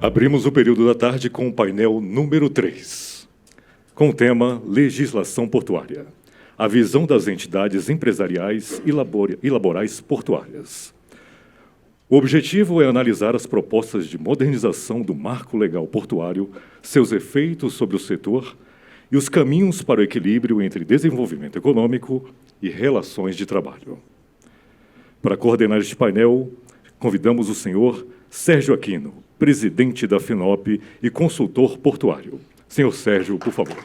Abrimos o período da tarde com o painel número 3, com o tema Legislação Portuária. A visão das entidades empresariais e laborais portuárias. O objetivo é analisar as propostas de modernização do marco legal portuário, seus efeitos sobre o setor e os caminhos para o equilíbrio entre desenvolvimento econômico e relações de trabalho. Para coordenar este painel, convidamos o senhor Sérgio Aquino, presidente da FENOP e consultor portuário. Senhor Sérgio, por favor.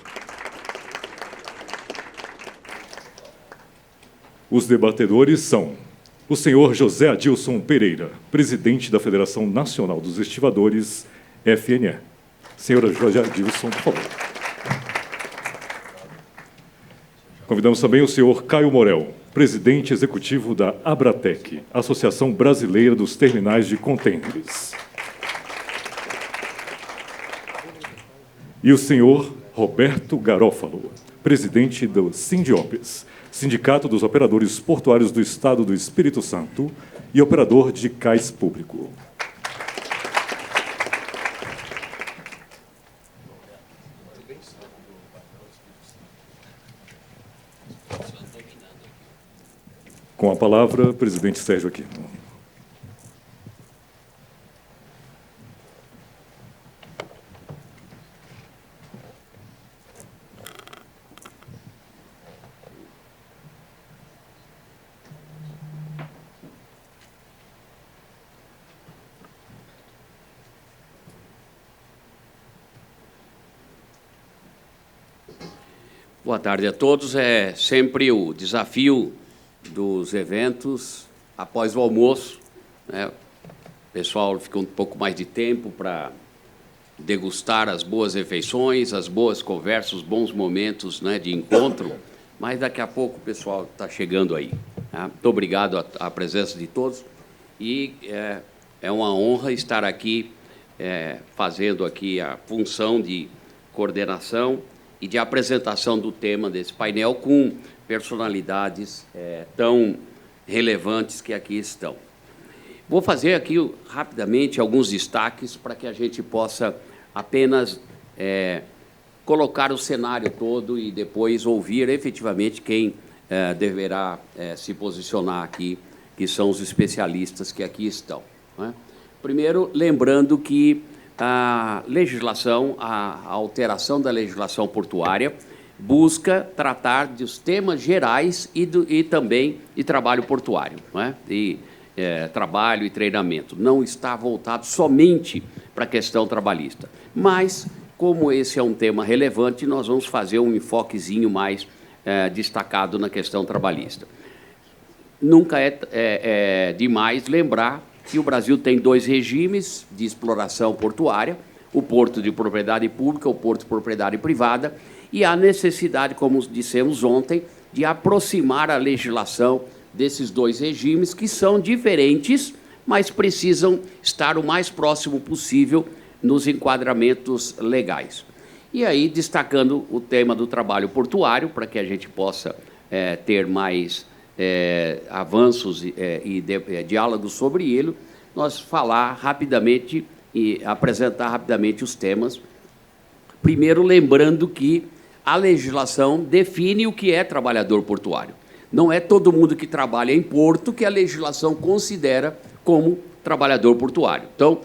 Os debatedores são o senhor José Adilson Pereira, presidente da Federação Nacional dos Estivadores, FNE. Senhora José Adilson, por favor. Convidamos também o senhor Caio Morel, presidente executivo da Abratec, Associação Brasileira dos Terminais de Contêineres. E o senhor Roberto Garófalo, presidente do Sindiopes, Sindicato dos Operadores Portuários do Estado do Espírito Santo e operador de cais público. Com a palavra, presidente Sérgio Aquino. Boa tarde a todos. É sempre o desafio dos eventos após o almoço, né? O pessoal fica um pouco mais de tempo para degustar as boas refeições, as boas conversas, os bons momentos, né, de encontro, mas daqui a pouco o pessoal está chegando aí, tá? Muito obrigado à presença de todos e é uma honra estar aqui fazendo aqui a função de coordenação e de apresentação do tema desse painel com personalidades tão relevantes que aqui estão. Vou fazer aqui rapidamente alguns destaques para que a gente possa apenas colocar o cenário todo e depois ouvir efetivamente quem deverá se posicionar aqui, que são os especialistas que aqui estão, né? Primeiro, lembrando que a legislação, a alteração da legislação portuária busca tratar dos temas gerais e também de trabalho portuário, né? Trabalho e treinamento. Não está voltado somente para a questão trabalhista. Mas, como esse é um tema relevante, nós vamos fazer um enfoquezinho mais destacado na questão trabalhista. Nunca é demais lembrar que o Brasil tem 2 regimes de exploração portuária, o porto de propriedade pública, o porto de propriedade privada, e há necessidade, como dissemos ontem, de aproximar a legislação desses 2 regimes, que são diferentes, mas precisam estar o mais próximo possível nos enquadramentos legais. E aí, destacando o tema do trabalho portuário, para que a gente possa ter mais avanços e diálogos sobre ele, nós falar rapidamente e apresentar rapidamente os temas. Primeiro, lembrando que a legislação define o que é trabalhador portuário. Não é todo mundo que trabalha em porto que a legislação considera como trabalhador portuário. Então,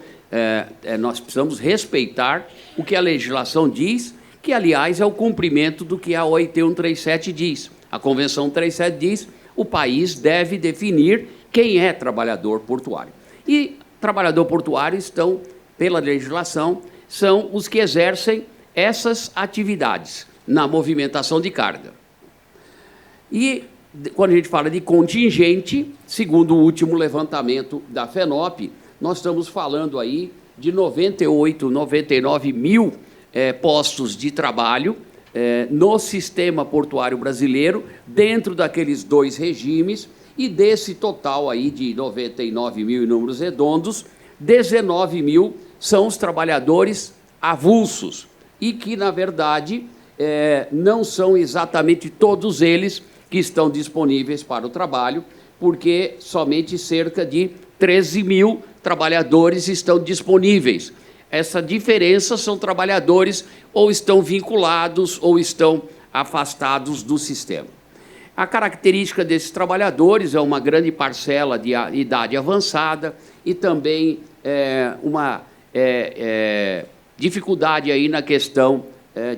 nós precisamos respeitar o que a legislação diz, que, aliás, é o cumprimento do que a OIT 137 diz. A Convenção 137 diz: o país deve definir quem é trabalhador portuário. E trabalhador portuário estão, pela legislação, são os que exercem essas atividades na movimentação de carga. E, quando a gente fala de contingente, segundo o último levantamento da FENOP, nós estamos falando aí de 98, 99 mil postos de trabalho no sistema portuário brasileiro, dentro daqueles 2 regimes, E desse total aí de 99 mil em números redondos, 19 mil são os trabalhadores avulsos, e que, na verdade, não são exatamente todos eles que estão disponíveis para o trabalho, porque somente cerca de 13 mil trabalhadores estão disponíveis. Essa diferença são trabalhadores ou estão vinculados ou estão afastados do sistema. A característica desses trabalhadores é uma grande parcela de idade avançada e também uma dificuldade aí na questão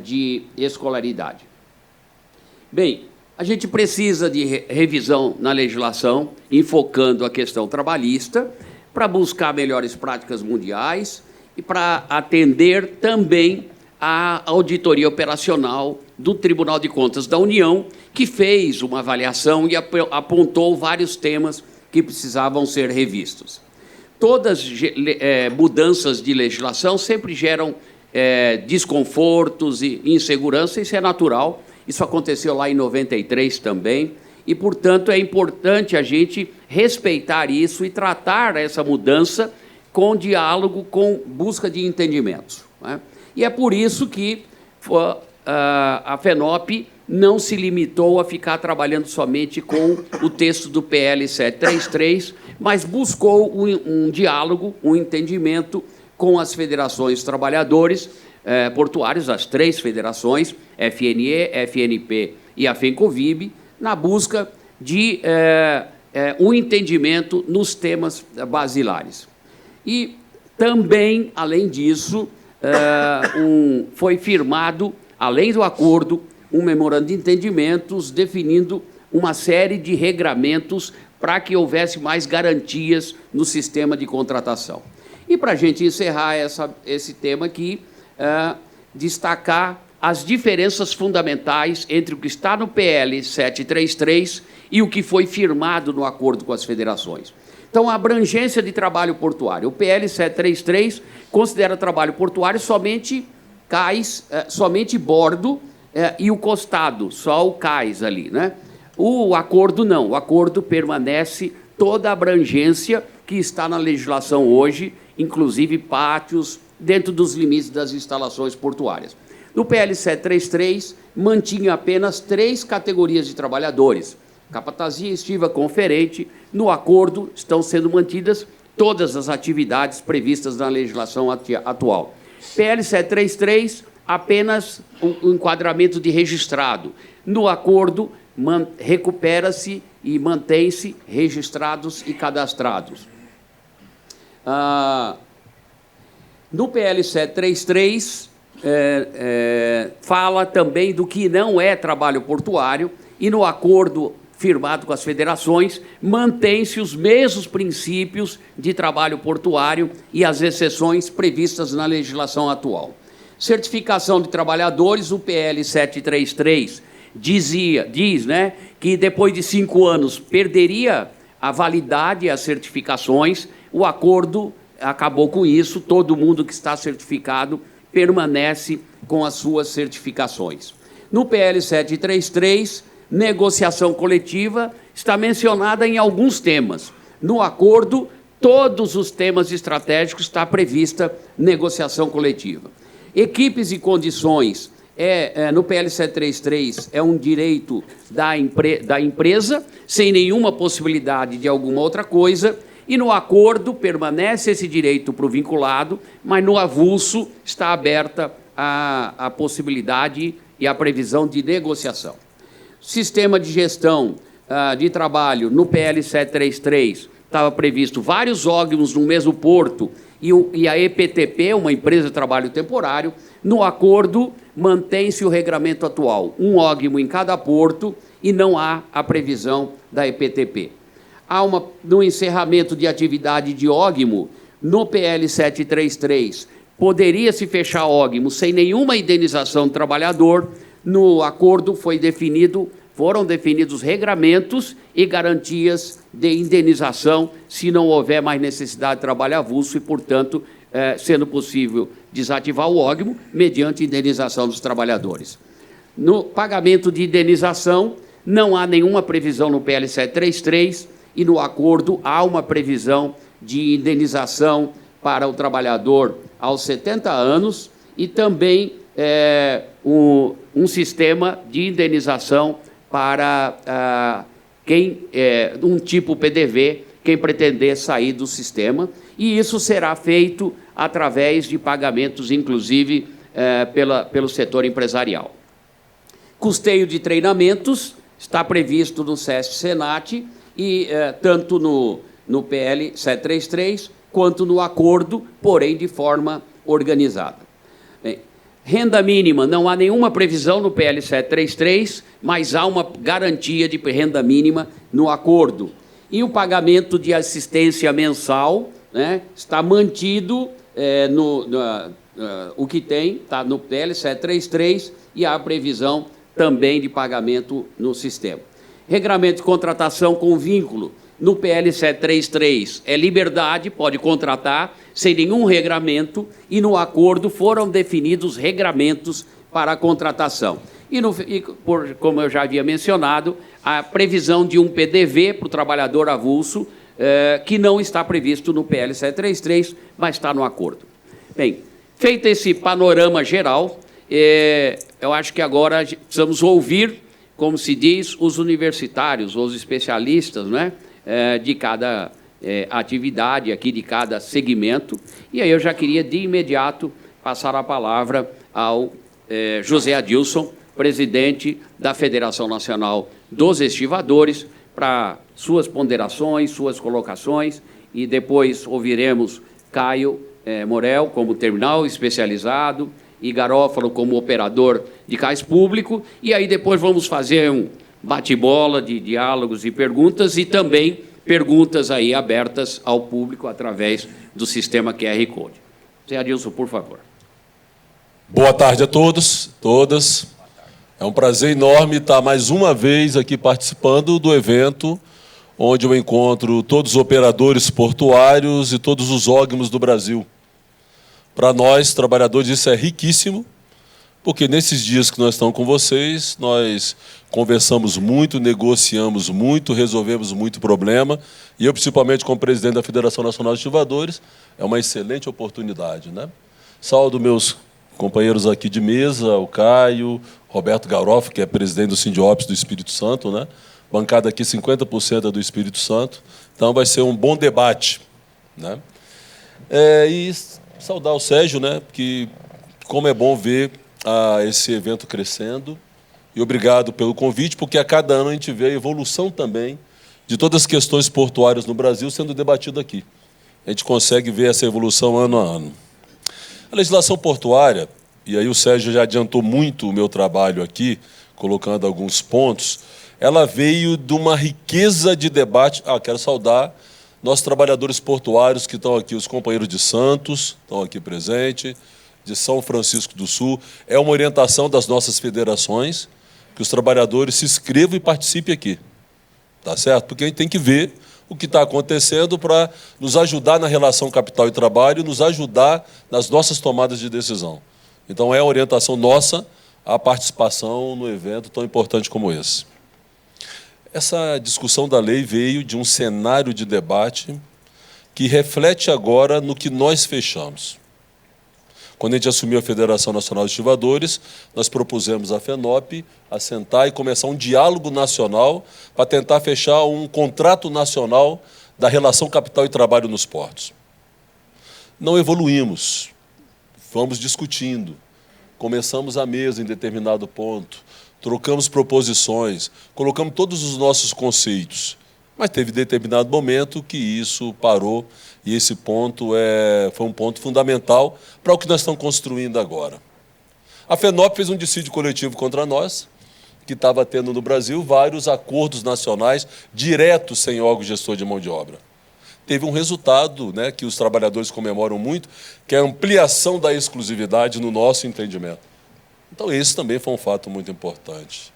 de escolaridade. Bem, a gente precisa de revisão na legislação, enfocando a questão trabalhista, para buscar melhores práticas mundiais e para atender também a auditoria operacional do Tribunal de Contas da União, que fez uma avaliação e apontou vários temas que precisavam ser revistos. Todas mudanças de legislação sempre geram desconfortos e insegurança, isso é natural. Isso aconteceu lá em 93 também, e, portanto, é importante a gente respeitar isso e tratar essa mudança com diálogo, com busca de entendimentos, né? E é por isso que a FENOP não se limitou a ficar trabalhando somente com o texto do PL 733, mas buscou um diálogo, um entendimento com as federações de trabalhadores portuários, as três federações, FNE, FNP e a FENCOVIB, na busca de um entendimento nos temas basilares. E também, além disso, foi firmado, além do acordo, um memorando de entendimentos definindo uma série de regramentos para que houvesse mais garantias no sistema de contratação. E, para a gente encerrar esse tema aqui, destacar as diferenças fundamentais entre o que está no PL 733 e o que foi firmado no acordo com as federações. Então, a abrangência de trabalho portuário. O PL 733 considera trabalho portuário somente cais, somente bordo e o costado, só o cais ali, né? O acordo não. O acordo permanece toda a abrangência que está na legislação hoje, inclusive pátios, dentro dos limites das instalações portuárias. No PL 733, mantinha apenas 3 categorias de trabalhadores: capatazia, estiva, conferente. No acordo estão sendo mantidas todas as atividades previstas na legislação atual. PL 733, apenas o enquadramento de registrado. No acordo, recupera-se e mantém-se registrados e cadastrados. No PL 733, fala também do que não é trabalho portuário, e no acordo firmado com as federações, mantém-se os mesmos princípios de trabalho portuário e as exceções previstas na legislação atual. Certificação de trabalhadores, o PL 733 diz, né, que depois de 5 anos perderia a validade as certificações. O acordo acabou com isso, todo mundo que está certificado permanece com as suas certificações. No PL 733, negociação coletiva está mencionada em alguns temas. No acordo, todos os temas estratégicos está prevista negociação coletiva. Equipes e condições, no PL 733, é um direito da empresa, sem nenhuma possibilidade de alguma outra coisa, e no acordo permanece esse direito para o vinculado, mas no avulso está aberta a possibilidade e a previsão de negociação. Sistema de gestão de trabalho, no PL 733, estava previsto vários órgãos no mesmo porto, e a EPTP, uma empresa de trabalho temporário. No acordo, mantém-se o regramento atual, um órgão em cada porto, e não há a previsão da EPTP. No encerramento de atividade de ógimo, no PL 733, poderia-se fechar ógimo sem nenhuma indenização do trabalhador. No acordo foram definidos regramentos e garantias de indenização se não houver mais necessidade de trabalho avulso e, portanto, sendo possível desativar o ógimo mediante indenização dos trabalhadores. No pagamento de indenização, não há nenhuma previsão no PL 733 e no acordo há uma previsão de indenização para o trabalhador aos 70 anos e também um sistema de indenização para um tipo PDV, quem pretender sair do sistema, e isso será feito através de pagamentos, inclusive, pelo setor empresarial. Custeio de treinamentos está previsto no SESC-Senat, e tanto no PL 733, quanto no acordo, porém de forma organizada. Bem, renda mínima, não há nenhuma previsão no PL 733, mas há uma garantia de renda mínima no acordo. E o pagamento de assistência mensal, né, está mantido o que tem, está no PL 733, e há previsão também de pagamento no sistema. Regramento de contratação com vínculo. No PL 733 é liberdade, pode contratar sem nenhum regramento, e no acordo foram definidos regramentos para a contratação. Como eu já havia mencionado, a previsão de um PDV para o trabalhador avulso, que não está previsto no PL 733, mas está no acordo. Bem, feito esse panorama geral, eu acho que agora precisamos ouvir, como se diz, os universitários, os especialistas, né, de cada atividade aqui, de cada segmento. E aí eu já queria, de imediato, passar a palavra ao José Adilson, presidente da Federação Nacional dos Estivadores, para suas ponderações, suas colocações, e depois ouviremos Caio Morel como terminal especializado e Garófalo como operador de cais público, e aí depois vamos fazer um bate-bola de diálogos e perguntas, e também perguntas aí abertas ao público através do sistema QR Code. Zé Adilson, por favor. Boa tarde a todos, todas. É um prazer enorme estar mais uma vez aqui participando do evento, onde eu encontro todos os operadores portuários e todos os órgãos do Brasil. Para nós, trabalhadores, isso é riquíssimo, porque nesses dias que nós estamos com vocês, nós conversamos muito, negociamos muito, resolvemos muito problema, e eu, principalmente como presidente da Federação Nacional de Estivadores, é uma excelente oportunidade, né? Saúdo meus companheiros aqui de mesa, o Caio, Roberto Garófalo, que é presidente do Sindiops do Espírito Santo, né? Bancada aqui 50% é do Espírito Santo, então vai ser um bom debate, né? E saudar o Sérgio, né? Que como é bom ver esse evento crescendo, e obrigado pelo convite, porque a cada ano a gente vê a evolução também de todas as questões portuárias no Brasil sendo debatida aqui. A gente consegue ver essa evolução ano a ano. A legislação portuária, e aí o Sérgio já adiantou muito o meu trabalho aqui, colocando alguns pontos, ela veio de uma riqueza de debate. Quero saudar nossos trabalhadores portuários que estão aqui, os companheiros de Santos, estão aqui presentes, de São Francisco do Sul. É uma orientação das nossas federações que os trabalhadores se inscrevam e participem aqui. Tá certo? Porque a gente tem que ver o que está acontecendo para nos ajudar na relação capital e trabalho, nos ajudar nas nossas tomadas de decisão. Então, é a orientação nossa a participação no evento tão importante como esse. Essa discussão da lei veio de um cenário de debate que reflete agora no que nós fechamos. Quando a gente assumiu a Federação Nacional de Estivadores, nós propusemos à FENOP assentar e começar um diálogo nacional para tentar fechar um contrato nacional da relação capital e trabalho nos portos. Não evoluímos, fomos discutindo, começamos a mesa em determinado ponto, trocamos proposições, colocamos todos os nossos conceitos, mas teve determinado momento que isso parou, e esse ponto foi um ponto fundamental para o que nós estamos construindo agora. A FENOP fez um dissídio coletivo contra nós, que estava tendo no Brasil vários acordos nacionais diretos sem órgão gestor de mão de obra. Teve um resultado, né, que os trabalhadores comemoram muito, que é a ampliação da exclusividade no nosso entendimento. Então, esse também foi um fato muito importante.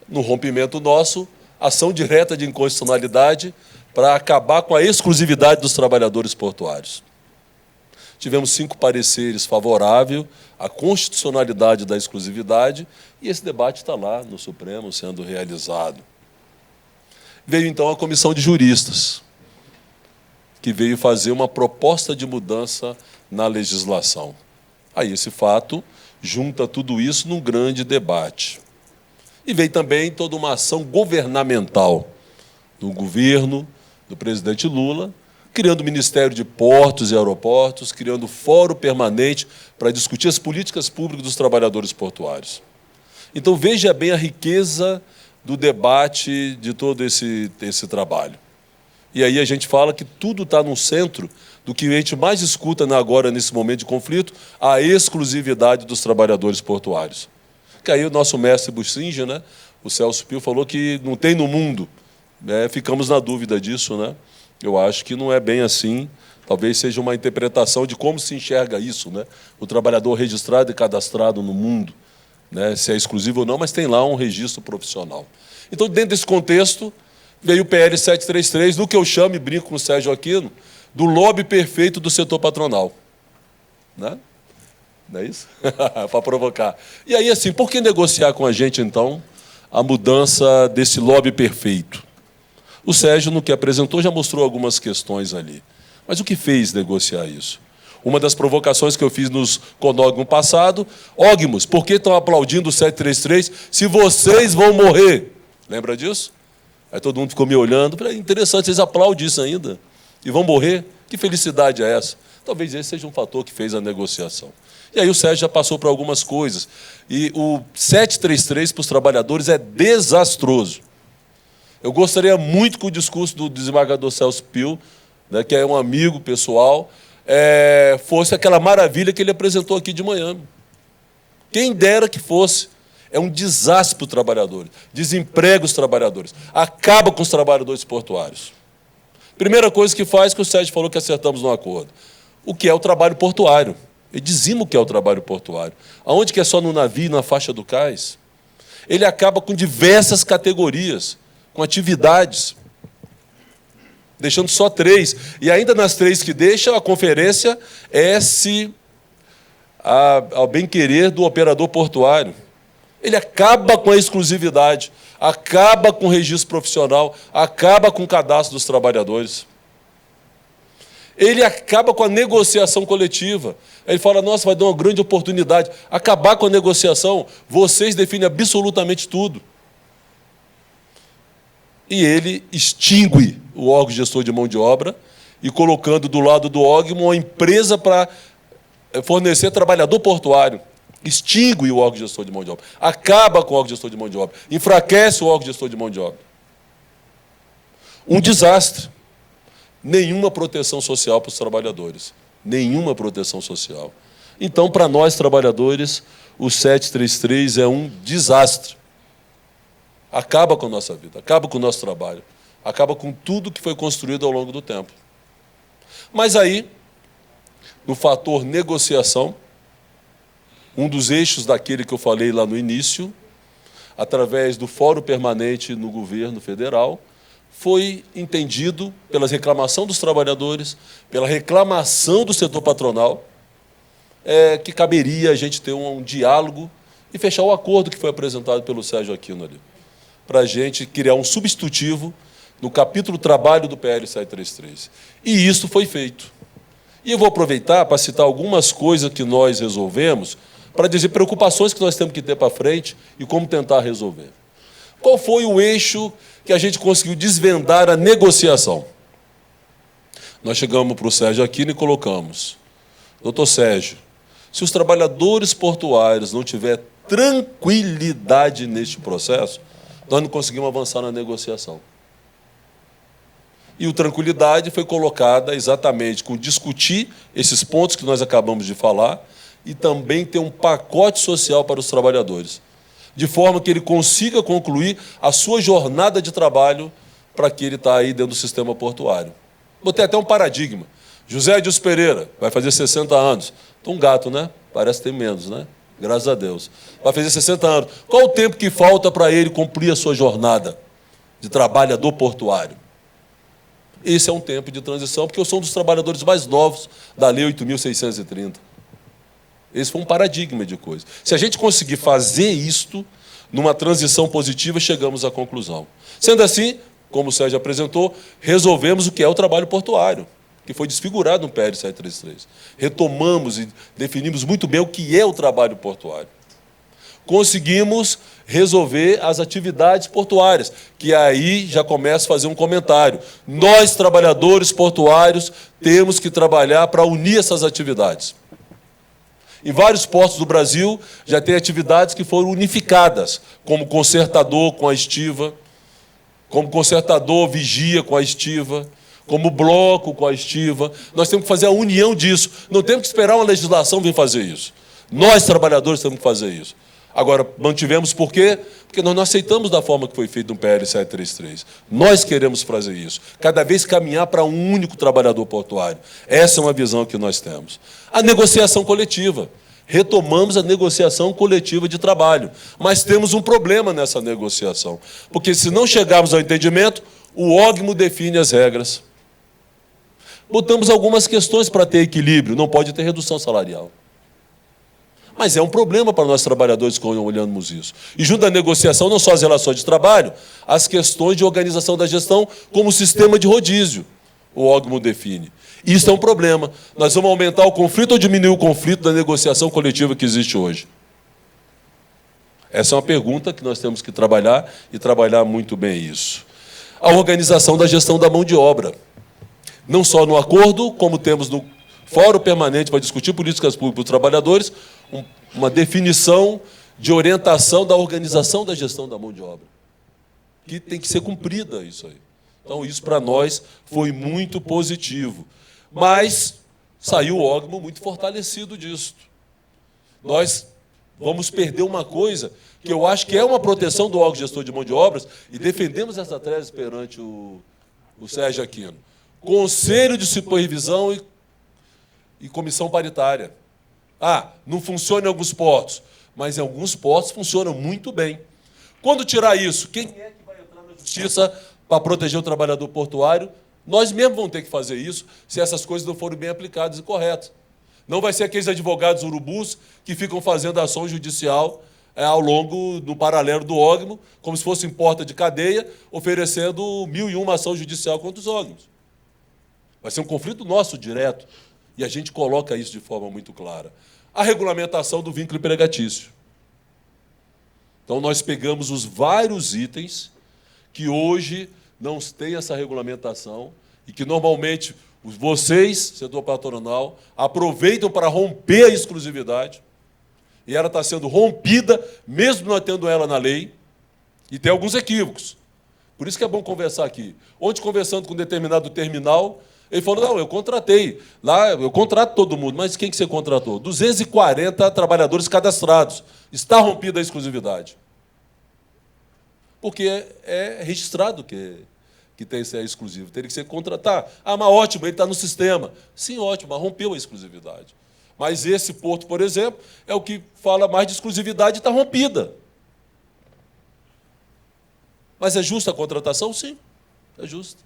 No rompimento nosso, ação direta de inconstitucionalidade para acabar com a exclusividade dos trabalhadores portuários. Tivemos 5 pareceres favoráveis à constitucionalidade da exclusividade e esse debate está lá no Supremo sendo realizado. Veio, então, a comissão de juristas, que veio fazer uma proposta de mudança na legislação. Aí esse fato junta tudo isso num grande debate. E veio também toda uma ação governamental do governo, do presidente Lula, criando o Ministério de Portos e Aeroportos, criando o Fórum Permanente para discutir as políticas públicas dos trabalhadores portuários. Então, veja bem a riqueza do debate de todo esse trabalho. E aí a gente fala que tudo está no centro do que a gente mais escuta agora, nesse momento de conflito, a exclusividade dos trabalhadores portuários. Que aí o nosso mestre Bussinge, né, o Celso Pio, falou que não tem no mundo. Ficamos na dúvida disso, né? Eu acho que não é bem assim. Talvez seja uma interpretação de como se enxerga isso, né? O trabalhador registrado e cadastrado no mundo, né? Se é exclusivo ou não, mas tem lá um registro profissional. Então, dentro desse contexto, veio o PL 733, do que eu chamo, e brinco com o Sérgio Aquino, do lobby perfeito do setor patronal. Né? Não é isso? Para provocar. E aí, assim, por que negociar com a gente, então, a mudança desse lobby perfeito? O Sérgio, no que apresentou, já mostrou algumas questões ali. Mas o que fez negociar isso? Uma das provocações que eu fiz nos CONOG no passado, Ogmos, por que estão aplaudindo o 733 se vocês vão morrer? Lembra disso? Aí todo mundo ficou me olhando. Falei, interessante, vocês aplaudem isso ainda? E vão morrer? Que felicidade é essa? Talvez esse seja um fator que fez a negociação. E aí o Sérgio já passou por algumas coisas. E o 733 para os trabalhadores é desastroso. Eu gostaria muito que o discurso do desembargador Celso Pio, né, que é um amigo pessoal, fosse aquela maravilha que ele apresentou aqui de manhã. Quem dera que fosse. É um desastre para os trabalhadores. Desemprega os trabalhadores. Acaba com os trabalhadores portuários. Primeira coisa que faz, que o Sérgio falou que acertamos no acordo. O que é o trabalho portuário. Ele dizima o que é o trabalho portuário. Aonde que é só no navio, na faixa do cais? Ele acaba com diversas categorias, com atividades, deixando só 3. E ainda nas 3 que deixa, a conferência é ao bem-querer do operador portuário. Ele acaba com a exclusividade, acaba com o registro profissional, acaba com o cadastro dos trabalhadores. Ele acaba com a negociação coletiva. Ele fala, nossa, vai dar uma grande oportunidade. Acabar com a negociação, vocês definem absolutamente tudo. E ele extingue o órgão gestor de mão de obra e colocando do lado do órgão uma empresa para fornecer trabalhador portuário. Extingue o órgão gestor de mão de obra. Acaba com o órgão gestor de mão de obra. Enfraquece o órgão gestor de mão de obra. Um desastre. Nenhuma proteção social para os trabalhadores. Nenhuma proteção social. Então, para nós, trabalhadores, o 733 é um desastre. Acaba com a nossa vida, acaba com o nosso trabalho, acaba com tudo que foi construído ao longo do tempo. Mas aí, no fator negociação, um dos eixos daquele que eu falei lá no início, através do Fórum Permanente no governo federal, foi entendido pela reclamação dos trabalhadores, pela reclamação do setor patronal, que caberia a gente ter um diálogo e fechar o acordo que foi apresentado pelo Sérgio Aquino ali, para a gente criar um substitutivo no capítulo trabalho do PL 733. E isso foi feito. E eu vou aproveitar para citar algumas coisas que nós resolvemos, para dizer preocupações que nós temos que ter para frente e como tentar resolver. Qual foi o eixo que a gente conseguiu desvendar a negociação? Nós chegamos para o Sérgio Aquino e colocamos, doutor Sérgio, se os trabalhadores portuários não tiverem tranquilidade neste processo, nós não conseguimos avançar na negociação. E o tranquilidade foi colocada exatamente com discutir esses pontos que nós acabamos de falar e também ter um pacote social para os trabalhadores, de forma que ele consiga concluir a sua jornada de trabalho para que ele está aí dentro do sistema portuário. Botei até um paradigma. José Edilson Pereira vai fazer 60 anos. Então, um gato, né? Parece que tem menos, né? Graças a Deus. Vai fazer 60 anos. Qual o tempo que falta para ele cumprir a sua jornada de trabalhador portuário? Esse é um tempo de transição, porque eu sou um dos trabalhadores mais novos da Lei 8.630. Esse foi um paradigma de coisa. Se a gente conseguir fazer isto, numa transição positiva, chegamos à conclusão. Sendo assim, como o Sérgio apresentou, resolvemos o que é o trabalho portuário, que foi desfigurado no PL 733. Retomamos e definimos muito bem o que é o trabalho portuário. Conseguimos resolver as atividades portuárias, que aí já começo a fazer um comentário. Nós, trabalhadores portuários, temos que trabalhar para unir essas atividades. Em vários portos do Brasil já tem atividades que foram unificadas, como consertador com a estiva, como consertador vigia com a estiva, como bloco com a estiva. Nós temos que fazer a união disso. Não temos que esperar uma legislação vir fazer isso. Nós, trabalhadores, temos que fazer isso. Agora, mantivemos por quê? Porque nós não aceitamos da forma que foi feito no PL 733. Nós queremos fazer isso. Cada vez caminhar para um único trabalhador portuário. Essa é uma visão que nós temos. A negociação coletiva. Retomamos a negociação coletiva de trabalho. Mas temos um problema nessa negociação. Porque se não chegarmos ao entendimento, o OGMO define as regras. Botamos algumas questões para ter equilíbrio. Não pode ter redução salarial. Mas é um problema para nós trabalhadores quando olhamos isso. E junto à negociação, não só as relações de trabalho, as questões de organização da gestão como sistema de rodízio. O OGMO define. Isso é um problema. Nós vamos aumentar o conflito ou diminuir o conflito da negociação coletiva que existe hoje? Essa é uma pergunta que nós temos que trabalhar e trabalhar muito bem isso. A organização da gestão da mão de obra. Não só no acordo, como temos no Fórum Permanente para discutir políticas públicas dos trabalhadores, uma definição de orientação da organização da gestão da mão de obra, que tem que ser cumprida isso aí. Então, isso para nós foi muito positivo. Mas saiu o OGMO muito fortalecido disso. Nós vamos perder uma coisa que eu acho que é uma proteção do órgão gestor de mão de obras, e defendemos essa tese perante o Sérgio Aquino. Conselho de Supervisão e comissão paritária. Não funciona em alguns portos, mas em alguns portos funcionam muito bem. Quando tirar isso, quem é que vai entrar na justiça para proteger o trabalhador portuário? Nós mesmos vamos ter que fazer isso se essas coisas não forem bem aplicadas e corretas. Não vai ser aqueles advogados urubus que ficam fazendo ação judicial ao longo, no paralelo do OGMO, como se fosse em porta de cadeia, oferecendo 1001 ação judicial contra os OGMOs. Vai ser um conflito nosso direto. E a gente coloca isso de forma muito clara. A regulamentação do vínculo empregatício. Então, nós pegamos os vários itens que hoje não têm essa regulamentação e que, normalmente, vocês, setor patronal, aproveitam para romper a exclusividade. E ela está sendo rompida, mesmo não tendo ela na lei, e tem alguns equívocos. Por isso que é bom conversar aqui. Ontem, conversando com um determinado terminal, ele falou, não, eu contratei. Lá, eu contrato todo mundo. Mas quem que você contratou? 240 trabalhadores cadastrados. Está rompida a exclusividade. Porque é registrado que tem que ser exclusivo. Teria que ser contratar. Mas ótimo, ele está no sistema. Sim, ótimo, mas rompeu a exclusividade. Mas esse porto, por exemplo, é o que fala mais de exclusividade e está rompida. Mas é justa a contratação? Sim, é justa.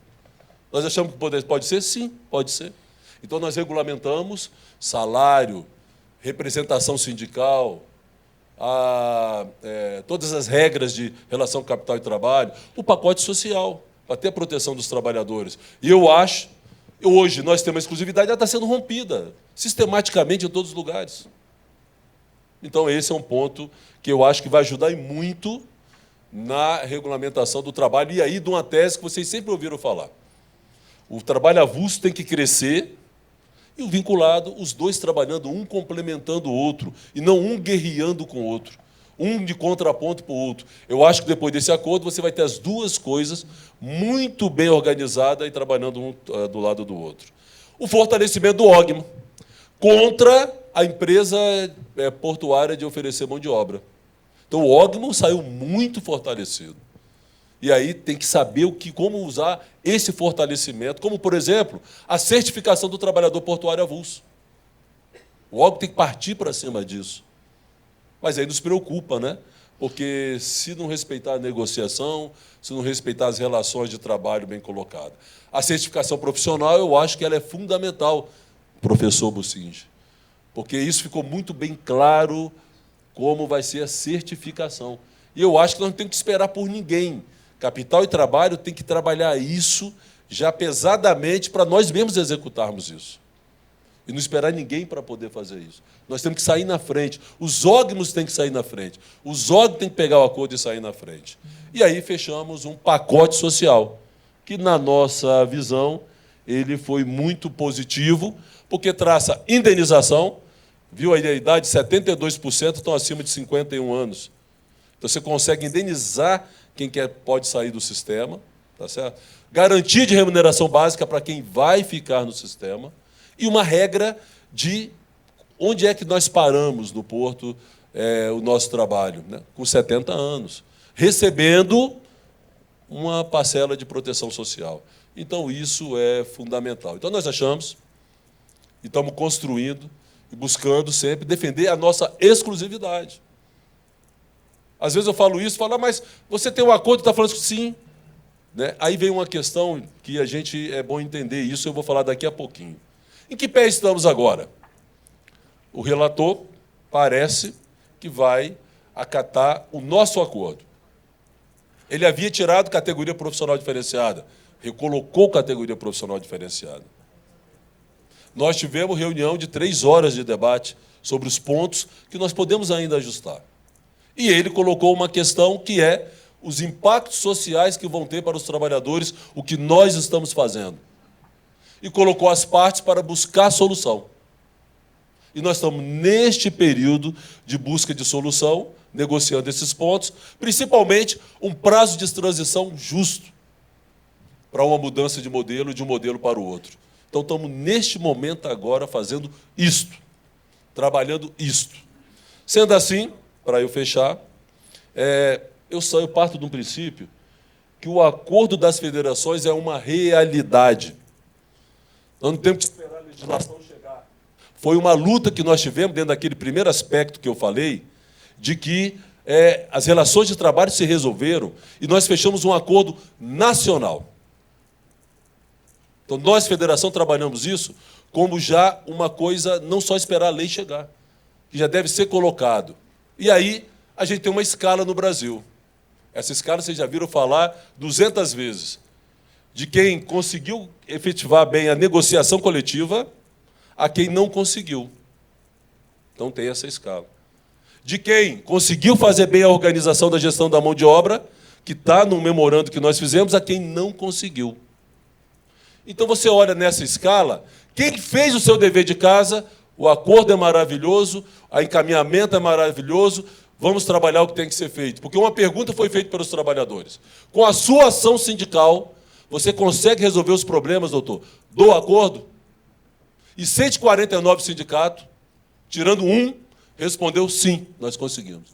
Nós achamos que pode ser? Sim, pode ser. Então, nós regulamentamos salário, representação sindical, todas as regras de relação capital e trabalho, o pacote social, para ter a proteção dos trabalhadores. E eu acho, hoje, nós temos a exclusividade, ela está sendo rompida, sistematicamente, em todos os lugares. Então, esse é um ponto que eu acho que vai ajudar muito na regulamentação do trabalho, e aí de uma tese que vocês sempre ouviram falar. O trabalho avulso tem que crescer e o vinculado, os dois trabalhando, um complementando o outro, e não um guerreando com o outro, um de contraponto para o outro. Eu acho que depois desse acordo você vai ter as duas coisas muito bem organizadas e trabalhando um do lado do outro. O fortalecimento do OGMO contra a empresa portuária de oferecer mão de obra. Então, o OGMO saiu muito fortalecido. E aí tem que saber como usar esse fortalecimento, como, por exemplo, a certificação do trabalhador portuário avulso. O órgão tem que partir para cima disso. Mas aí nos preocupa, né? porque se não respeitar a negociação, se não respeitar as relações de trabalho bem colocadas. A certificação profissional, eu acho que ela é fundamental, professor Bucinge, porque isso ficou muito bem claro como vai ser a certificação. E eu acho que nós não temos que esperar por ninguém. Capital e Trabalho tem que trabalhar isso já pesadamente para nós mesmos executarmos isso. E não esperar ninguém para poder fazer isso. Nós temos que sair na frente. Os órgãos têm que sair na frente. Os órgãos têm que pegar o acordo e sair na frente. E aí fechamos um pacote social, que, na nossa visão, ele foi muito positivo, porque traça indenização, viu aí a idade, 72% estão acima de 51 anos. Então, você consegue indenizar quem pode sair do sistema, tá certo? Garantia de remuneração básica para quem vai ficar no sistema, e uma regra de onde é que nós paramos no Porto o nosso trabalho, né? Com 70 anos, recebendo uma parcela de proteção social. Então, isso é fundamental. Então, nós achamos, e estamos construindo, e buscando sempre defender a nossa exclusividade. Às vezes eu falo isso, falo, mas você tem um acordo, está falando isso? Sim. Né? Aí vem uma questão que é bom entender, isso eu vou falar daqui a pouquinho. Em que pé estamos agora? O relator parece que vai acatar o nosso acordo. Ele havia tirado categoria profissional diferenciada, recolocou categoria profissional diferenciada. Nós tivemos reunião de 3 horas de debate sobre os pontos que nós podemos ainda ajustar. E ele colocou uma questão que é os impactos sociais que vão ter para os trabalhadores, o que nós estamos fazendo. E colocou as partes para buscar solução. E nós estamos neste período de busca de solução, negociando esses pontos, principalmente um prazo de transição justo para uma mudança de um modelo para o outro. Então, estamos, neste momento, agora, fazendo isto, trabalhando isto. Sendo assim, para eu fechar, eu parto de um princípio que o acordo das federações é uma realidade. Nós não temos que esperar a legislação chegar. Foi uma luta que nós tivemos dentro daquele primeiro aspecto que eu falei, de que as relações de trabalho se resolveram e nós fechamos um acordo nacional. Então, nós, federação, trabalhamos isso como já uma coisa, não só esperar a lei chegar, que já deve ser colocado. E aí, a gente tem uma escala no Brasil. Essa escala vocês já viram falar 200 vezes. De quem conseguiu efetivar bem a negociação coletiva a quem não conseguiu. Então, tem essa escala. De quem conseguiu fazer bem a organização da gestão da mão de obra, que está no memorando que nós fizemos, a quem não conseguiu. Então, você olha nessa escala, quem fez o seu dever de casa, o acordo é maravilhoso, o encaminhamento é maravilhoso, vamos trabalhar o que tem que ser feito. Porque uma pergunta foi feita pelos trabalhadores. Com a sua ação sindical, você consegue resolver os problemas, doutor, do acordo? E 149 sindicatos, tirando um, respondeu sim, nós conseguimos.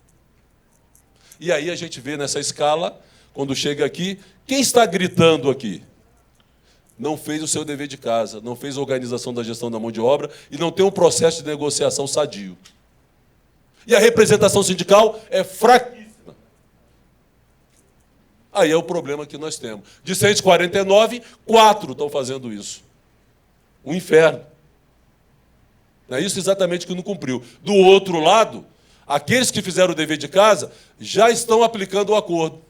E aí a gente vê nessa escala, quando chega aqui, quem está gritando aqui? Não fez o seu dever de casa, não fez a organização da gestão da mão de obra e não tem um processo de negociação sadio. E a representação sindical é fraquíssima. Aí é o problema que nós temos. De 149, 4 estão fazendo isso. Um inferno. É isso exatamente que não cumpriu. Do outro lado, aqueles que fizeram o dever de casa já estão aplicando o acordo.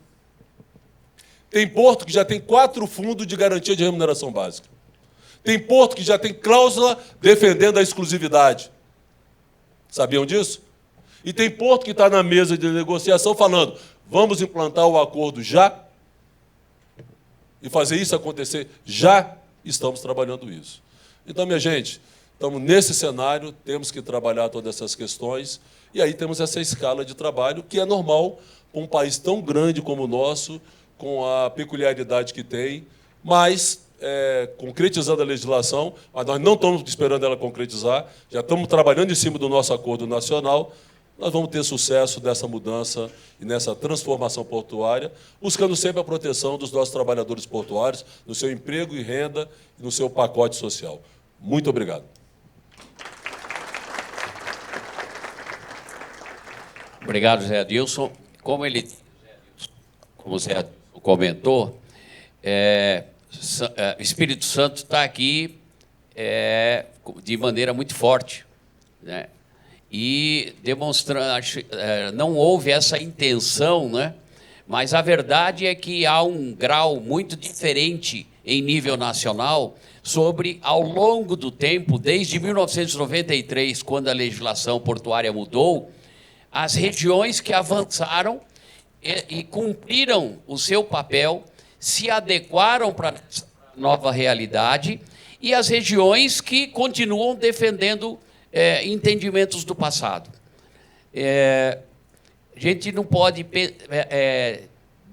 Tem porto que já tem 4 fundos de garantia de remuneração básica. Tem porto que já tem cláusula defendendo a exclusividade. Sabiam disso? E tem porto que está na mesa de negociação falando, vamos implantar o acordo já e fazer isso acontecer já. Estamos trabalhando isso. Então, minha gente, estamos nesse cenário, temos que trabalhar todas essas questões, e aí temos essa escala de trabalho que é normal para um país tão grande como o nosso, com a peculiaridade que tem, mas concretizando a legislação, mas nós não estamos esperando ela concretizar, já estamos trabalhando em cima do nosso acordo nacional, nós vamos ter sucesso dessa mudança e nessa transformação portuária, buscando sempre a proteção dos nossos trabalhadores portuários, no seu emprego e renda e no seu pacote social. Muito obrigado. Obrigado, Zé Adilson. como o Zé comentou, o Espírito Santo está aqui de maneira muito forte, né? E demonstrando, não houve essa intenção, né? Mas a verdade é que há um grau muito diferente em nível nacional sobre, ao longo do tempo, desde 1993, quando a legislação portuária mudou, as regiões que avançaram e cumpriram o seu papel, se adequaram para a nova realidade, e as regiões que continuam defendendo entendimentos do passado. A gente não pode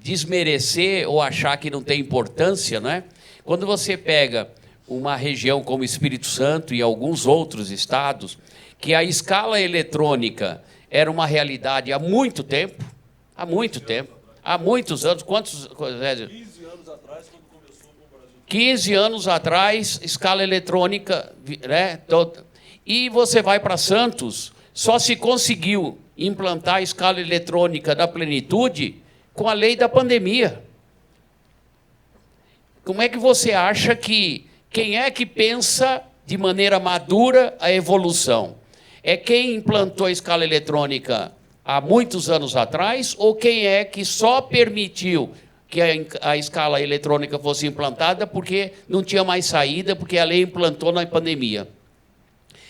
desmerecer ou achar que não tem importância, né? Quando você pega uma região como Espírito Santo e alguns outros estados, que a escala eletrônica era uma realidade há muito tempo, há muitos anos. Quantos? 15 anos atrás, quando começou no Brasil. 15 anos atrás, escala eletrônica, né? E você vai para Santos, só se conseguiu implantar a escala eletrônica da plenitude com a lei da pandemia. Como é que você acha que... Quem é que pensa de maneira madura a evolução? É quem implantou a escala eletrônica há muitos anos atrás, ou quem é que só permitiu que a escala eletrônica fosse implantada porque não tinha mais saída, porque a lei implantou na pandemia?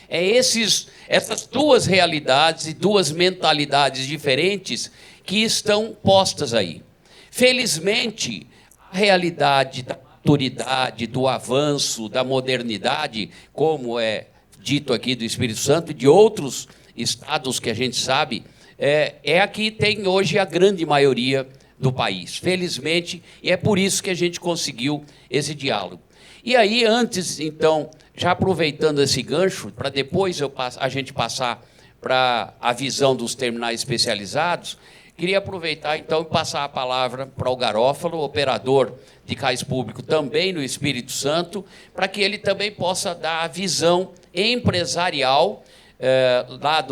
Essas duas realidades e duas mentalidades diferentes que estão postas aí. Felizmente, a realidade da maturidade, do avanço, da modernidade, como é dito aqui do Espírito Santo e de outros estados que a gente sabe, é a que tem hoje a grande maioria do país, felizmente, e é por isso que a gente conseguiu esse diálogo. E aí, antes, então, já aproveitando esse gancho, para depois a gente passar para a visão dos terminais especializados, queria aproveitar, então, e passar a palavra para o Garófalo, operador de cais público também no Espírito Santo, para que ele também possa dar a visão empresarial lá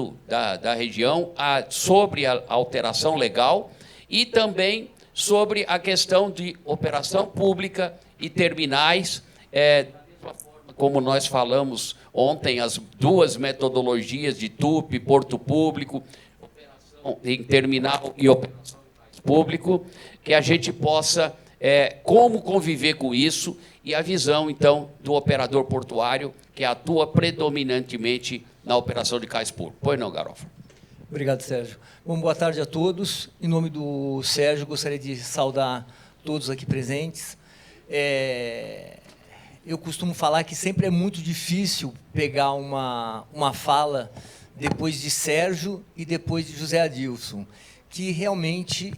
da região sobre a alteração legal e também sobre a questão de operação pública e terminais, como nós falamos ontem, as duas metodologias de TUP, Porto Público, operação em terminal e operação público, que a gente possa como conviver com isso, e a visão, então, do operador portuário, que atua predominantemente na operação de cais públicos. Pois não, Garófalo? Obrigado, Sérgio. Bom, boa tarde a todos. Em nome do Sérgio, gostaria de saudar todos aqui presentes. Eu costumo falar que sempre é muito difícil pegar uma fala depois de Sérgio e depois de José Adilson, que realmente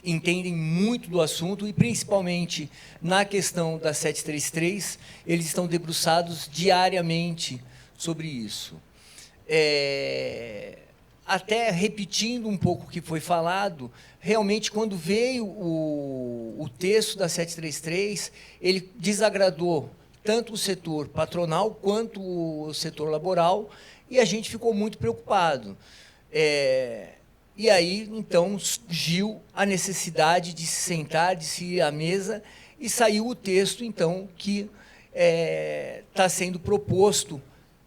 entendem muito do assunto e, principalmente, na questão da 733, eles estão debruçados diariamente sobre isso. Até repetindo um pouco o que foi falado, realmente, quando veio o texto da 733, ele desagradou tanto o setor patronal quanto o setor laboral, e a gente ficou muito preocupado. E aí, então, surgiu a necessidade de se sentar, de se ir à mesa, e saiu o texto, então, que está sendo proposto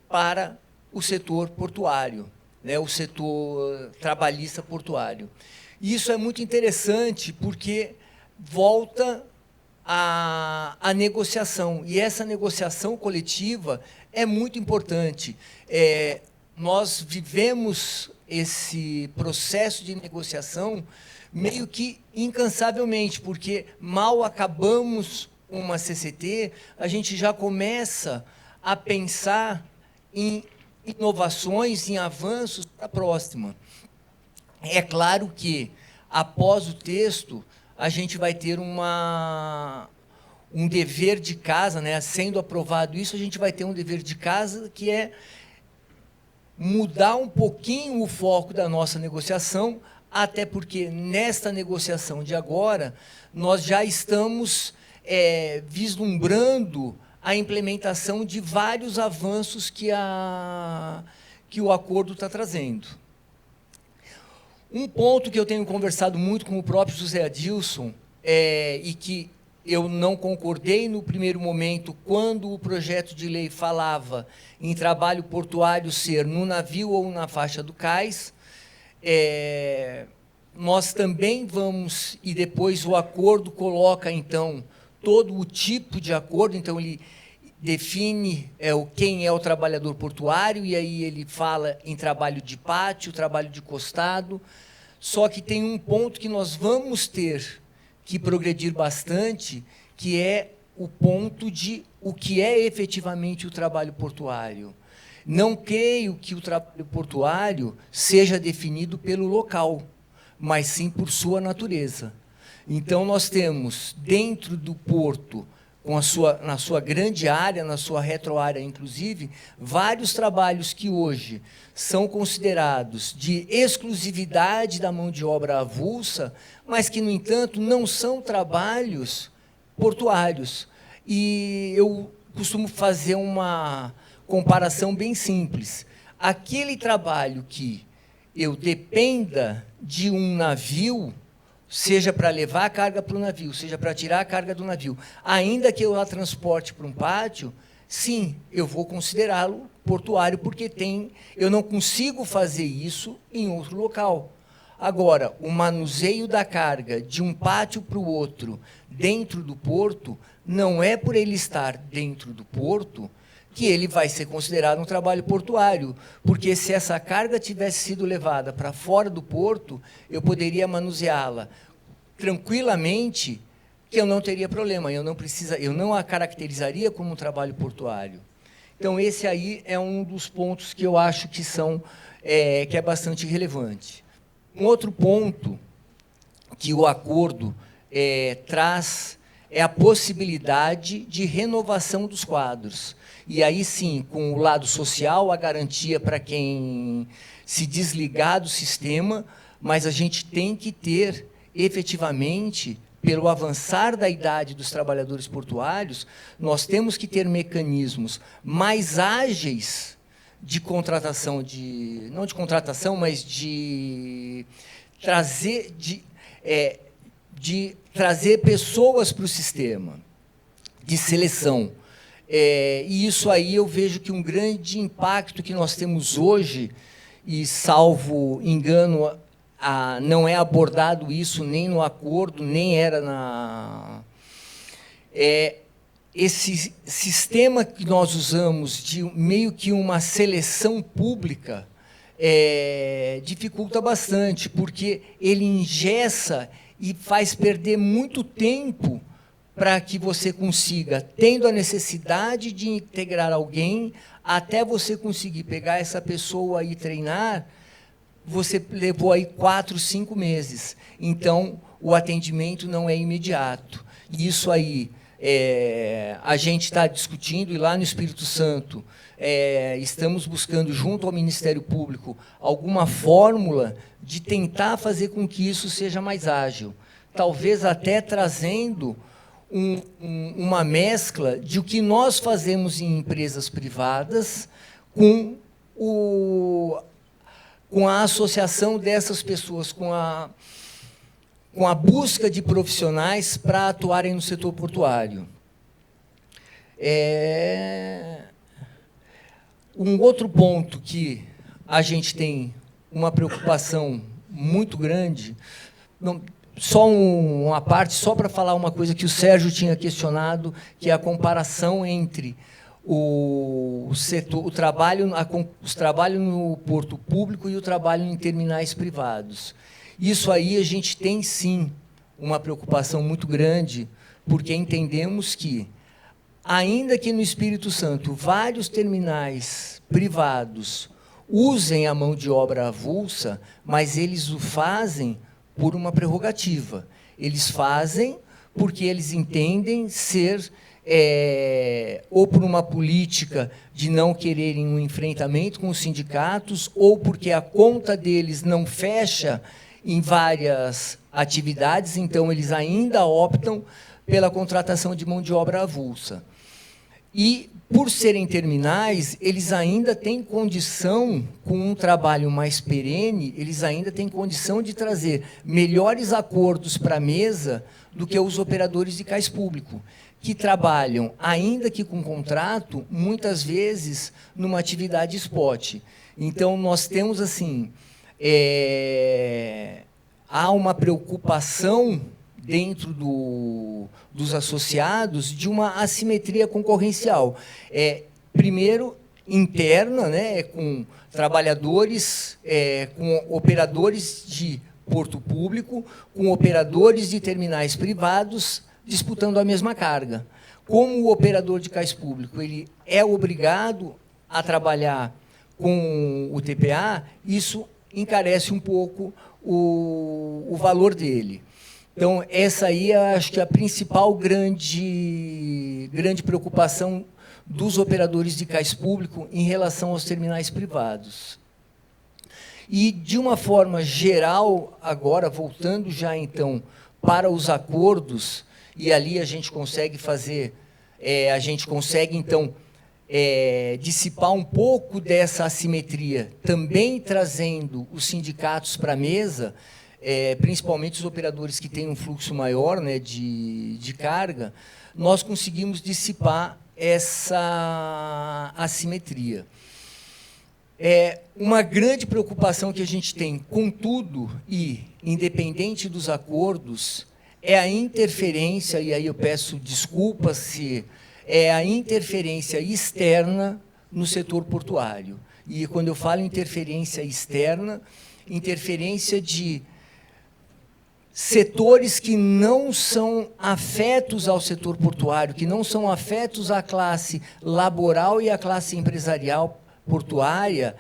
para o setor portuário, né, o setor trabalhista portuário. E isso é muito interessante, porque volta à negociação, e essa negociação coletiva é muito importante. Nós vivemos esse processo de negociação meio que incansavelmente, porque mal acabamos uma CCT, a gente já começa a pensar em inovações, em avanços para a próxima. É claro que, após o texto, a gente vai ter um dever de casa, né? Sendo aprovado isso, a gente vai ter um dever de casa, que é mudar um pouquinho o foco da nossa negociação, até porque, nesta negociação de agora, nós já estamos vislumbrando a implementação de vários avanços que o acordo está trazendo. Um ponto que eu tenho conversado muito com o próprio José Adilson, e que eu não concordei no primeiro momento, quando o projeto de lei falava em trabalho portuário ser no navio ou na faixa do cais, nós também vamos, e depois o acordo coloca, então, todo o tipo de acordo, então ele define quem é o trabalhador portuário, e aí ele fala em trabalho de pátio, trabalho de costado, só que tem um ponto que nós vamos ter que progredir bastante, que é o ponto de o que é efetivamente o trabalho portuário. Não creio que o trabalho portuário seja definido pelo local, mas sim por sua natureza. Então, nós temos, dentro do porto, na sua grande área, na sua retroárea, inclusive, vários trabalhos que hoje são considerados de exclusividade da mão de obra avulsa, mas que, no entanto, não são trabalhos portuários. E eu costumo fazer uma comparação bem simples. Aquele trabalho que eu dependa de um navio, seja para levar a carga para o navio, seja para tirar a carga do navio, ainda que eu a transporte para um pátio, sim, eu vou considerá-lo portuário, porque eu não consigo fazer isso em outro local. Agora, o manuseio da carga de um pátio para o outro dentro do porto, não é por ele estar dentro do porto que ele vai ser considerado um trabalho portuário, porque se essa carga tivesse sido levada para fora do porto, eu poderia manuseá-la tranquilamente, que eu não teria problema, eu não a caracterizaria como um trabalho portuário. Então, esse aí é um dos pontos que eu acho que que é bastante relevante. Um outro ponto que o acordo traz é a possibilidade de renovação dos quadros. E aí, sim, com o lado social, a garantia para quem se desligar do sistema, mas a gente tem que ter, efetivamente, pelo avançar da idade dos trabalhadores portuários, nós temos que ter mecanismos mais ágeis de contratação, não de contratação, mas de trazer pessoas para o sistema, de seleção. E isso aí eu vejo que um grande impacto que nós temos hoje, e salvo engano, não é abordado isso nem no acordo, nem era esse sistema que nós usamos de meio que uma seleção pública dificulta bastante, porque ele engessa e faz perder muito tempo para que você consiga, tendo a necessidade de integrar alguém, até você conseguir pegar essa pessoa e treinar, você levou aí 4, 5 meses. Então, o atendimento não é imediato. Isso aí, a gente está discutindo, e lá no Espírito Santo, estamos buscando, junto ao Ministério Público, alguma fórmula de tentar fazer com que isso seja mais ágil. Talvez até trazendo uma mescla de o que nós fazemos em empresas privadas com a associação dessas pessoas, com a busca de profissionais para atuarem no setor portuário. Um outro ponto que a gente tem uma preocupação muito grande, só uma parte, só para falar uma coisa que o Sérgio tinha questionado, que é a comparação entre os trabalhos no porto público e o trabalho em terminais privados. Isso aí a gente tem, sim, uma preocupação muito grande, porque entendemos que, ainda que no Espírito Santo vários terminais privados usem a mão de obra avulsa, mas eles o fazem por uma prerrogativa. Eles fazem porque eles entendem ser, ou por uma política de não quererem um enfrentamento com os sindicatos, ou porque a conta deles não fecha em várias atividades, então eles ainda optam pela contratação de mão de obra avulsa. E por serem terminais, eles ainda têm condição, com um trabalho mais perene, eles ainda têm condição de trazer melhores acordos para a mesa do que os operadores de cais público, que trabalham, ainda que com contrato, muitas vezes numa atividade spot. Então, nós temos, assim, há uma preocupação dentro dos associados de uma assimetria concorrencial. Primeiro, interna, né, com trabalhadores, com operadores de porto público, com operadores de terminais privados disputando a mesma carga. Como o operador de cais público ele é obrigado a trabalhar com o TPA, isso encarece um pouco o valor dele. Então, essa aí acho que é a principal grande preocupação dos operadores de cais público em relação aos terminais privados. E, de uma forma geral, agora, voltando já, então, para os acordos, e ali a gente consegue fazer, então, dissipar um pouco dessa assimetria, também trazendo os sindicatos para a mesa, principalmente os operadores que têm um fluxo maior, né, de carga, nós conseguimos dissipar essa assimetria. Uma grande preocupação que a gente tem, contudo, e independente dos acordos, é a interferência, e aí eu peço desculpas se é a interferência externa no setor portuário. E quando eu falo interferência externa, interferência de setores que não são afetos ao setor portuário, que não são afetos à classe laboral e à classe empresarial portuária,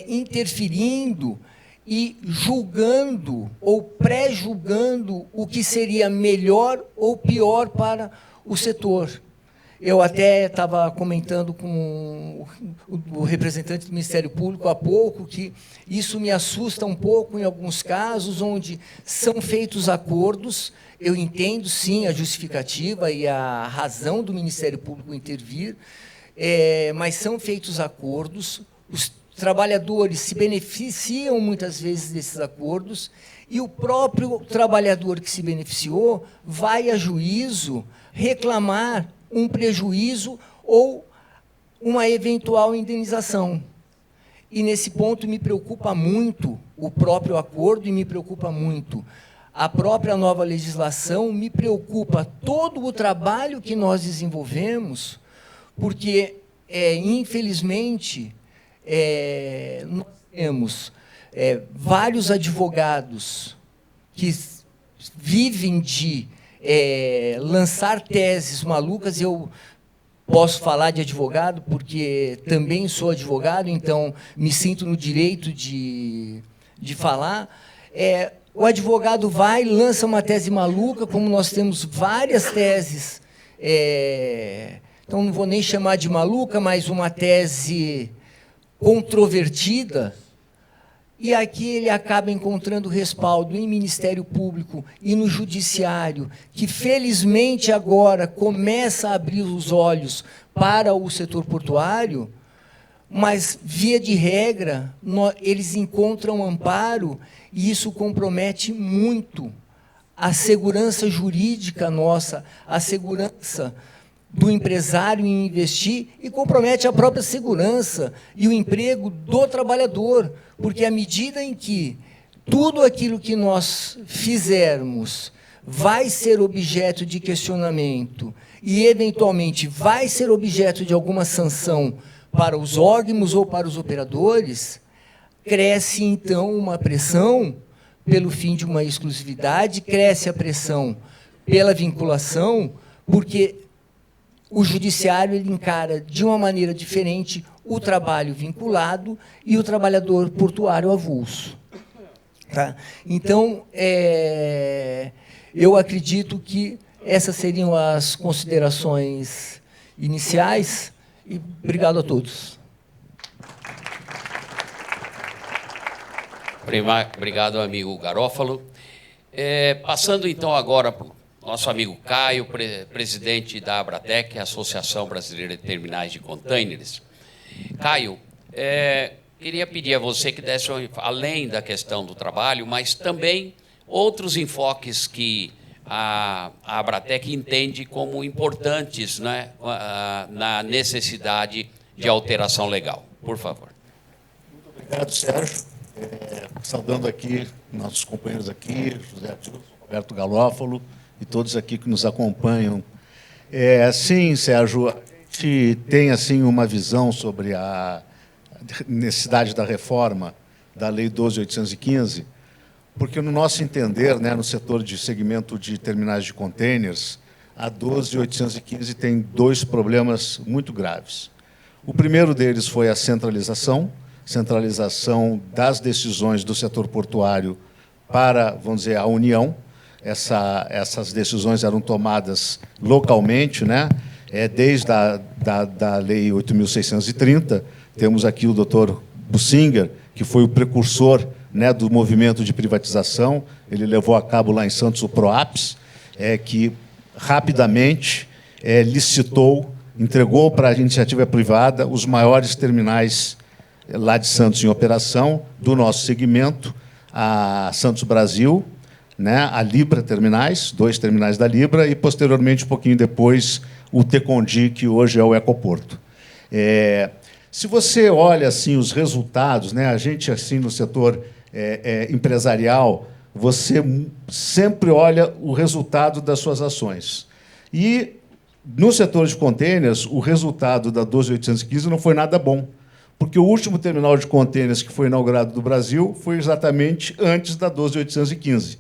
interferindo e julgando ou pré-julgando o que seria melhor ou pior para o setor. Eu até estava comentando com o representante do Ministério Público há pouco que isso me assusta um pouco em alguns casos onde são feitos acordos. Eu entendo, sim, a justificativa e a razão do Ministério Público intervir, mas são feitos acordos, os trabalhadores se beneficiam muitas vezes desses acordos e o próprio trabalhador que se beneficiou vai a juízo reclamar um prejuízo ou uma eventual indenização. E, nesse ponto, me preocupa muito o próprio acordo e me preocupa muito a própria nova legislação, me preocupa todo o trabalho que nós desenvolvemos, porque, infelizmente, nós temos vários advogados que vivem de lançar teses malucas. Eu posso falar de advogado, porque também sou advogado, então me sinto no direito de falar. O advogado vai, lança uma tese maluca, como nós temos várias teses, então não vou nem chamar de maluca, mas uma tese controvertida, e aqui ele acaba encontrando respaldo em Ministério Público e no Judiciário, que, felizmente, agora começa a abrir os olhos para o setor portuário, mas, via de regra, eles encontram amparo, e isso compromete muito a segurança jurídica nossa, a segurança do empresário em investir, e compromete a própria segurança e o emprego do trabalhador, porque à medida em que tudo aquilo que nós fizermos vai ser objeto de questionamento e, eventualmente, vai ser objeto de alguma sanção para os órgãos ou para os operadores, cresce, então, uma pressão pelo fim de uma exclusividade, cresce a pressão pela vinculação, porque o judiciário ele encara de uma maneira diferente o trabalho vinculado e o trabalhador portuário avulso. Tá? Então, eu acredito que essas seriam as considerações iniciais, e obrigado a todos. Obrigado, amigo Garófalo. Passando, então, agora para o nosso amigo Caio, presidente da Abratec, Associação Brasileira de Terminais de Containers. Caio, queria pedir a você que desse, além da questão do trabalho, mas também outros enfoques que a Abratec entende como importantes, né, na necessidade de alteração legal. Por favor. Muito obrigado, Sérgio. Saudando aqui nossos companheiros aqui, José Atilson, Roberto Galófalo e todos aqui que nos acompanham. Sim, Sérgio, a gente tem assim uma visão sobre a necessidade da reforma da Lei 12.815, porque, no nosso entender, né, no setor de segmento de terminais de containers, a 12.815 tem dois problemas muito graves. O primeiro deles foi a centralização das decisões do setor portuário para, vamos dizer, a União. Essas decisões eram tomadas localmente, né? Desde da Lei 8.630. Temos aqui o doutor Bussinger, que foi o precursor, né, do movimento de privatização. Ele levou a cabo lá em Santos o PROAPS, que rapidamente licitou, entregou para a iniciativa privada os maiores terminais lá de Santos em operação, do nosso segmento, a Santos Brasil, né, a Libra Terminais, 2 terminais da Libra, e, posteriormente, um pouquinho depois, o Tecondi, que hoje é o Ecoporto. Se você olha assim, os resultados, né, a gente, assim, no setor empresarial, você sempre olha o resultado das suas ações. E, no setor de containers, o resultado da 12.815 não foi nada bom, porque o último terminal de contêineres que foi inaugurado no Brasil foi exatamente antes da 12.815.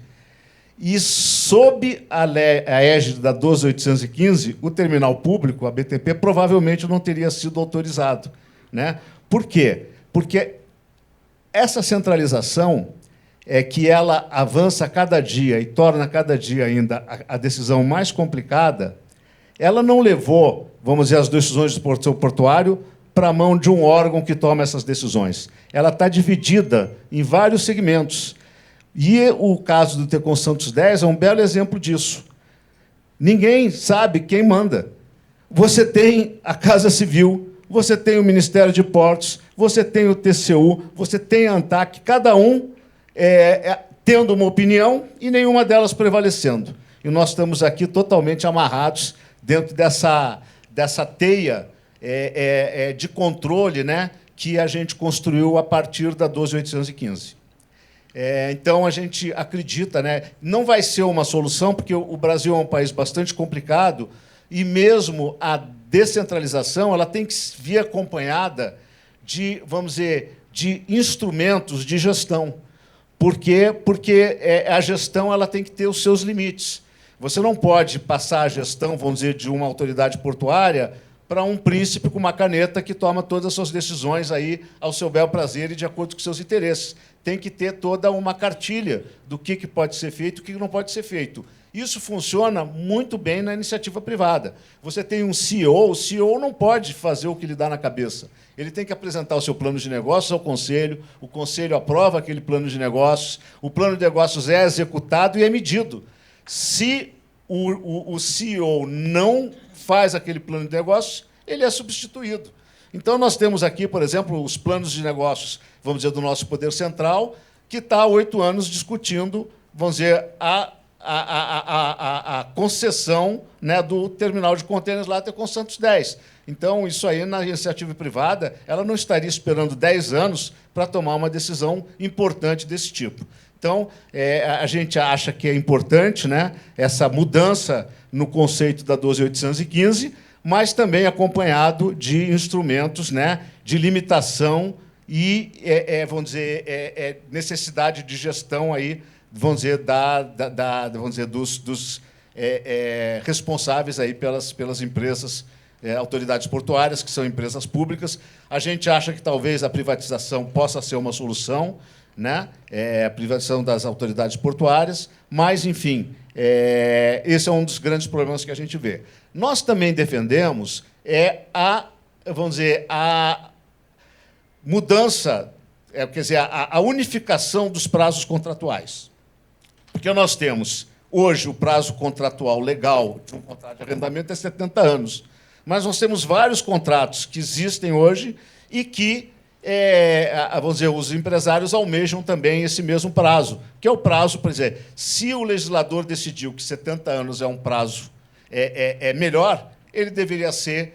E, sob a égide da 12.815, o terminal público, a BTP, provavelmente não teria sido autorizado, né? Por quê? Porque essa centralização que ela avança a cada dia e torna cada dia ainda a decisão mais complicada, ela não levou, vamos dizer, as decisões do setor portuário para a mão de um órgão que toma essas decisões. Ela está dividida em vários segmentos. E o caso do Tecon Santos 10 é um belo exemplo disso. Ninguém sabe quem manda. Você tem a Casa Civil, você tem o Ministério de Portos, você tem o TCU, você tem a ANTAC, cada um tendo uma opinião e nenhuma delas prevalecendo. E nós estamos aqui totalmente amarrados dentro dessa teia de controle, né, que a gente construiu a partir da 12.815. Então, a gente acredita, né, não vai ser uma solução, porque o Brasil é um país bastante complicado, e mesmo a descentralização ela tem que vir acompanhada de, vamos dizer, de instrumentos de gestão. Por quê? Porque a gestão ela tem que ter os seus limites. Você não pode passar a gestão, vamos dizer, de uma autoridade portuária para um príncipe com uma caneta que toma todas as suas decisões aí ao seu bel prazer e de acordo com seus interesses. Tem que ter toda uma cartilha do que pode ser feito e o que não pode ser feito. Isso funciona muito bem na iniciativa privada. Você tem um CEO, o CEO não pode fazer o que lhe dá na cabeça. Ele tem que apresentar o seu plano de negócios ao conselho, o conselho aprova aquele plano de negócios, o plano de negócios é executado e é medido. Se o CEO não faz aquele plano de negócios, ele é substituído. Então, nós temos aqui, por exemplo, os planos de negócios, vamos dizer, do nosso Poder Central, que está há 8 anos discutindo, vamos dizer, a concessão, né, do terminal de contêineres lá até com Santos 10. Então, isso aí, na iniciativa privada, ela não estaria esperando 10 anos para tomar uma decisão importante desse tipo. Então, a gente acha que é importante, né, essa mudança no conceito da 12.815, mas também acompanhado de instrumentos, né, de limitação e, vamos dizer, necessidade de gestão aí, vamos dizer, vamos dizer, dos responsáveis aí pelas empresas, autoridades portuárias, que são empresas públicas. A gente acha que talvez a privatização possa ser uma solução, né? A privatização das autoridades portuárias, mas, enfim, esse é um dos grandes problemas que a gente vê. Nós também defendemos vamos dizer, a mudança, quer dizer, a unificação dos prazos contratuais. Porque nós temos Hoje, o prazo contratual legal de um contrato de arrendamento é 70 anos. Mas nós temos vários contratos que existem hoje e que, vamos dizer, os empresários almejam também esse mesmo prazo, que é o prazo, por exemplo, se o legislador decidiu que 70 anos é um prazo melhor, ele deveria ser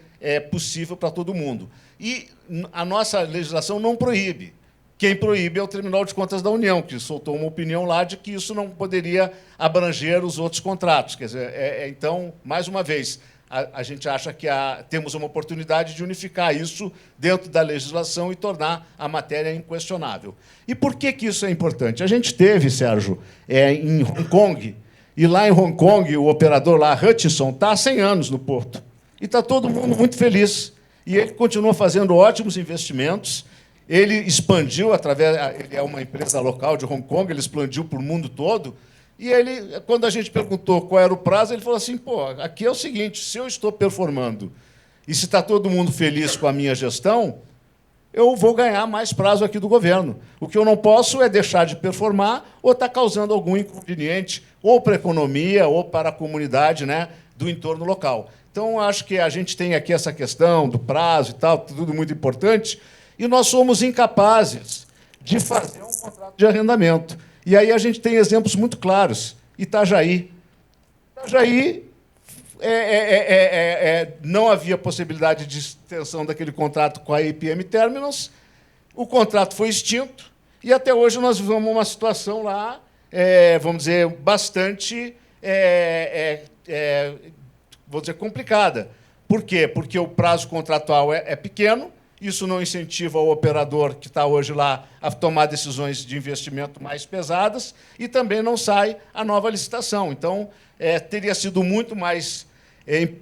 possível para todo mundo. E a nossa legislação não proíbe. Quem proíbe é o Tribunal de Contas da União, que soltou uma opinião lá de que isso não poderia abranger os outros contratos. Quer dizer, então, mais uma vez, a gente acha que temos uma oportunidade de unificar isso dentro da legislação e tornar a matéria inquestionável. E por que isso é importante? A gente teve, Sérgio, em Hong Kong, e lá em Hong Kong, o operador lá, Hutchison, está há 100 anos no porto. E está todo mundo muito feliz. E ele continua fazendo ótimos investimentos. Ele expandiu ele é uma empresa local de Hong Kong, ele expandiu para o mundo todo. E ele, quando a gente perguntou qual era o prazo, ele falou assim: pô, aqui é o seguinte, se eu estou performando e se está todo mundo feliz com a minha gestão, eu vou ganhar mais prazo aqui do governo. O que eu não posso é deixar de performar ou estar causando algum inconveniente, ou para a economia, ou para a comunidade, né, do entorno local. Então, acho que a gente tem aqui essa questão do prazo e tal, tudo muito importante, e nós somos incapazes de fazer um contrato de arrendamento. E aí a gente tem exemplos muito claros. Itajaí. Itajaí não havia possibilidade de extensão daquele contrato com a APM Terminals, o contrato foi extinto, e até hoje nós vivemos uma situação lá, vamos dizer, bastante vamos dizer, complicada. Por quê? Porque o prazo contratual é pequeno, isso não incentiva o operador que está hoje lá a tomar decisões de investimento mais pesadas e também não sai a nova licitação. Então, teria sido muito mais,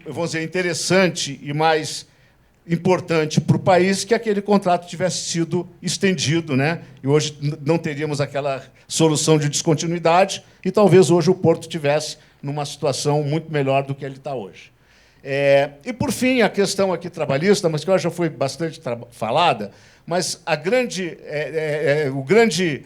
vamos dizer, interessante e mais importante para o país que aquele contrato tivesse sido estendido, né? E hoje não teríamos aquela solução de descontinuidade e talvez hoje o Porto tivesse numa situação muito melhor do que ele está hoje. E, por fim, a questão aqui trabalhista, mas que eu já foi bastante falada, mas o grande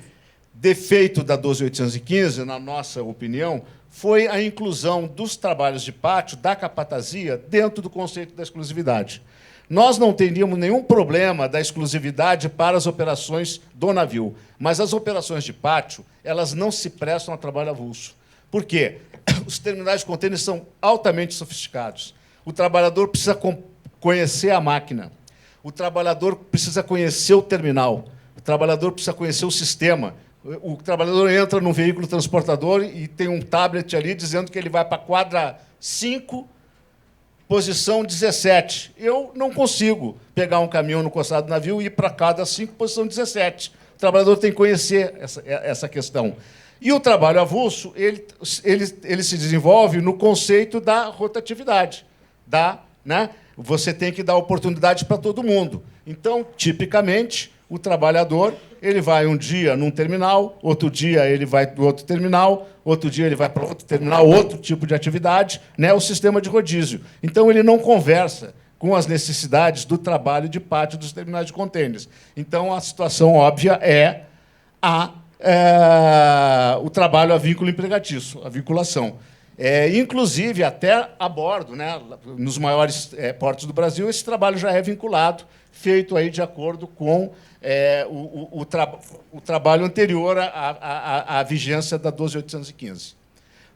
defeito da 12.815, na nossa opinião, foi a inclusão dos trabalhos de pátio, da capatazia, dentro do conceito da exclusividade. Nós não teríamos nenhum problema da exclusividade para as operações do navio, mas as operações de pátio, elas não se prestam a trabalho avulso. Por quê? Os terminais de contêineres são altamente sofisticados. O trabalhador precisa conhecer a máquina. O trabalhador precisa conhecer o terminal. O trabalhador precisa conhecer o sistema. O trabalhador entra num veículo transportador e tem um tablet ali dizendo que ele vai para a quadra 5, posição 17. Eu não consigo pegar um caminhão no costado do navio e ir para cada 5, posição 17. O trabalhador tem que conhecer essa questão. E o trabalho avulso ele se desenvolve no conceito da rotatividade. Né? Você tem que dar oportunidade para todo mundo. Então, tipicamente, o trabalhador ele vai um dia num terminal, outro dia ele vai para outro terminal, outro dia ele vai para outro terminal, outro tipo de atividade, né? O sistema de rodízio. Então, ele não conversa com as necessidades do trabalho de pátio dos terminais de contêineres. Então, a situação óbvia é o trabalho a vínculo empregatício, a vinculação. Inclusive, até a bordo, né, nos maiores portos do Brasil, esse trabalho já é vinculado, feito aí de acordo com o trabalho anterior à vigência da 12.815.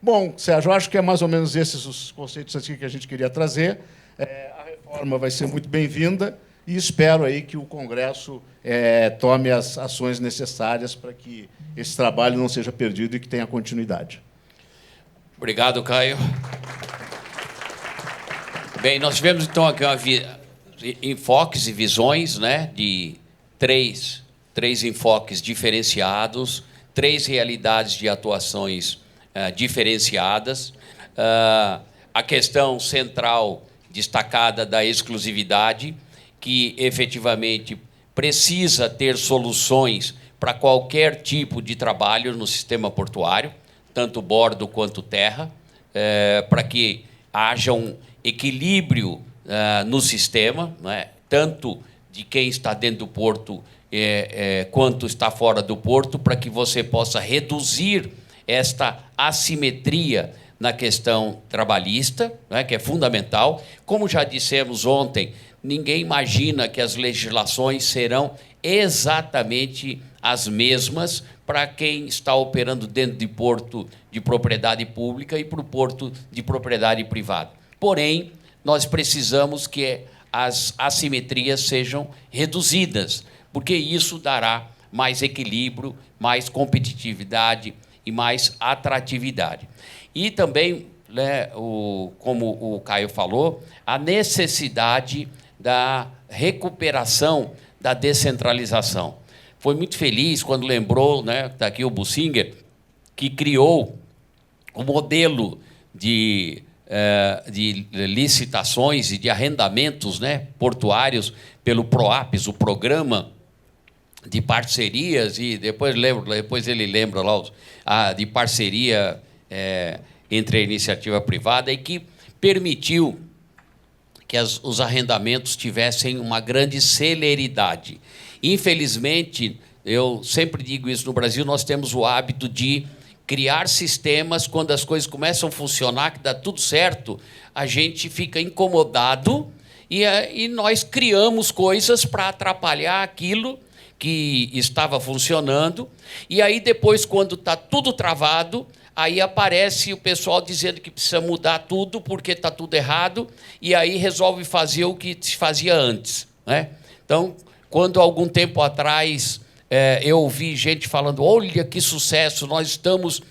Bom, Sérgio, eu acho que é mais ou menos esses os conceitos aqui que a gente queria trazer. A reforma vai ser muito bem-vinda e espero aí que o Congresso tome as ações necessárias para que esse trabalho não seja perdido e que tenha continuidade. Obrigado, Caio. Bem, nós tivemos, então, aqui enfoques e visões, né, de três enfoques diferenciados, 3 realidades de atuações diferenciadas. A questão central destacada da exclusividade, que efetivamente precisa ter soluções para qualquer tipo de trabalho no sistema portuário, tanto bordo quanto terra, para que haja um equilíbrio no sistema, né, tanto de quem está dentro do porto quanto está fora do porto, para que você possa reduzir esta assimetria na questão trabalhista, né, que é fundamental. Como já dissemos ontem, ninguém imagina que as legislações serão exatamente as mesmas para quem está operando dentro de porto de propriedade pública e para o porto de propriedade privada. Porém, nós precisamos que as assimetrias sejam reduzidas, porque isso dará mais equilíbrio, mais competitividade e mais atratividade. E também, né, como o Caio falou, a necessidade da recuperação da descentralização. Foi muito feliz quando lembrou, né, está aqui o Bussinger, que criou o modelo de licitações e de arrendamentos, né, portuários pelo PROAPES, o Programa de Parcerias, e depois ele lembra lá de parceria entre a iniciativa privada, e que permitiu que os arrendamentos tivessem uma grande celeridade. Infelizmente, eu sempre digo isso, no Brasil nós temos o hábito de criar sistemas, quando as coisas começam a funcionar, que dá tudo certo, a gente fica incomodado e nós criamos coisas para atrapalhar aquilo que estava funcionando, e aí depois, quando está tudo travado, aí aparece o pessoal dizendo que precisa mudar tudo porque está tudo errado, e aí resolve fazer o que se fazia antes, né? Então, quando algum tempo atrás eu ouvi gente falando, olha que sucesso, nós estamos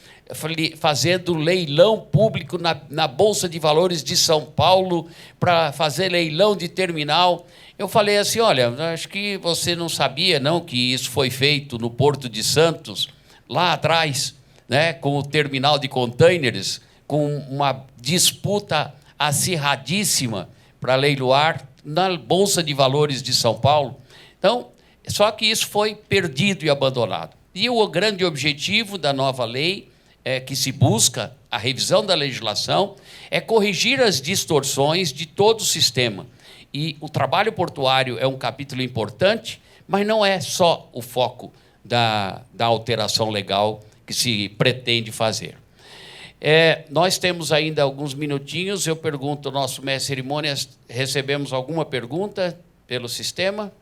fazendo leilão público na Bolsa de Valores de São Paulo para fazer leilão de terminal. Eu falei assim, olha, acho que você não sabia, não, que isso foi feito no Porto de Santos, lá atrás, né, com o terminal de containers, com uma disputa acirradíssima para leiloar na Bolsa de Valores de São Paulo. Então, só que isso foi perdido e abandonado. E o grande objetivo da nova lei, que se busca a revisão da legislação, é corrigir as distorções de todo o sistema. E o trabalho portuário é um capítulo importante, mas não é só o foco da alteração legal que se pretende fazer. Nós temos ainda alguns minutinhos. Eu pergunto ao nosso mestre de cerimônias, recebemos alguma pergunta pelo sistema?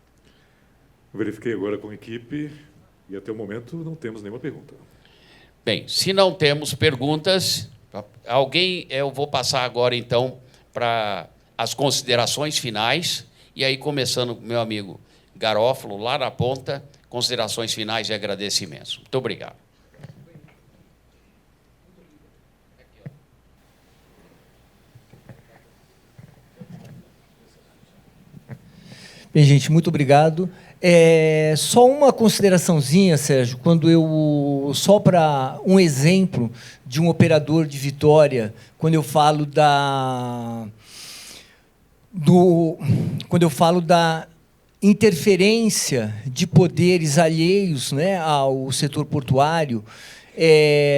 Verifiquei agora com a equipe e, até o momento, não temos nenhuma pergunta. Bem, se não temos perguntas, eu vou passar agora, então, para as considerações finais, e aí, começando com meu amigo Garofalo, lá na ponta, considerações finais e agradecimentos. Muito obrigado. Bem, gente, muito obrigado. Só uma consideraçãozinha, Sérgio, só para um exemplo de um operador de Vitória, quando eu falo da interferência de poderes alheios, né, ao setor portuário.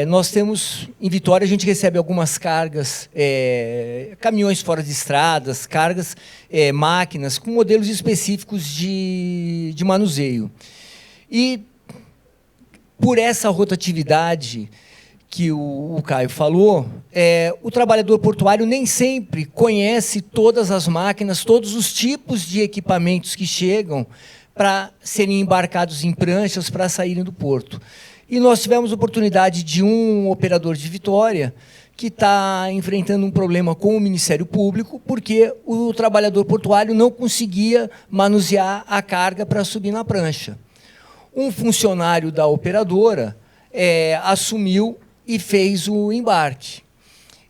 Nós temos, em Vitória, a gente recebe algumas cargas, caminhões fora de estradas, cargas, máquinas, com modelos específicos de manuseio. E, por essa rotatividade que o Caio falou, o trabalhador portuário nem sempre conhece todas as máquinas, todos os tipos de equipamentos que chegam para serem embarcados em pranchas para saírem do porto. E nós tivemos a oportunidade de um operador de Vitória que está enfrentando um problema com o Ministério Público porque o trabalhador portuário não conseguia manusear a carga para subir na prancha. Um funcionário da operadora assumiu e fez o embarque.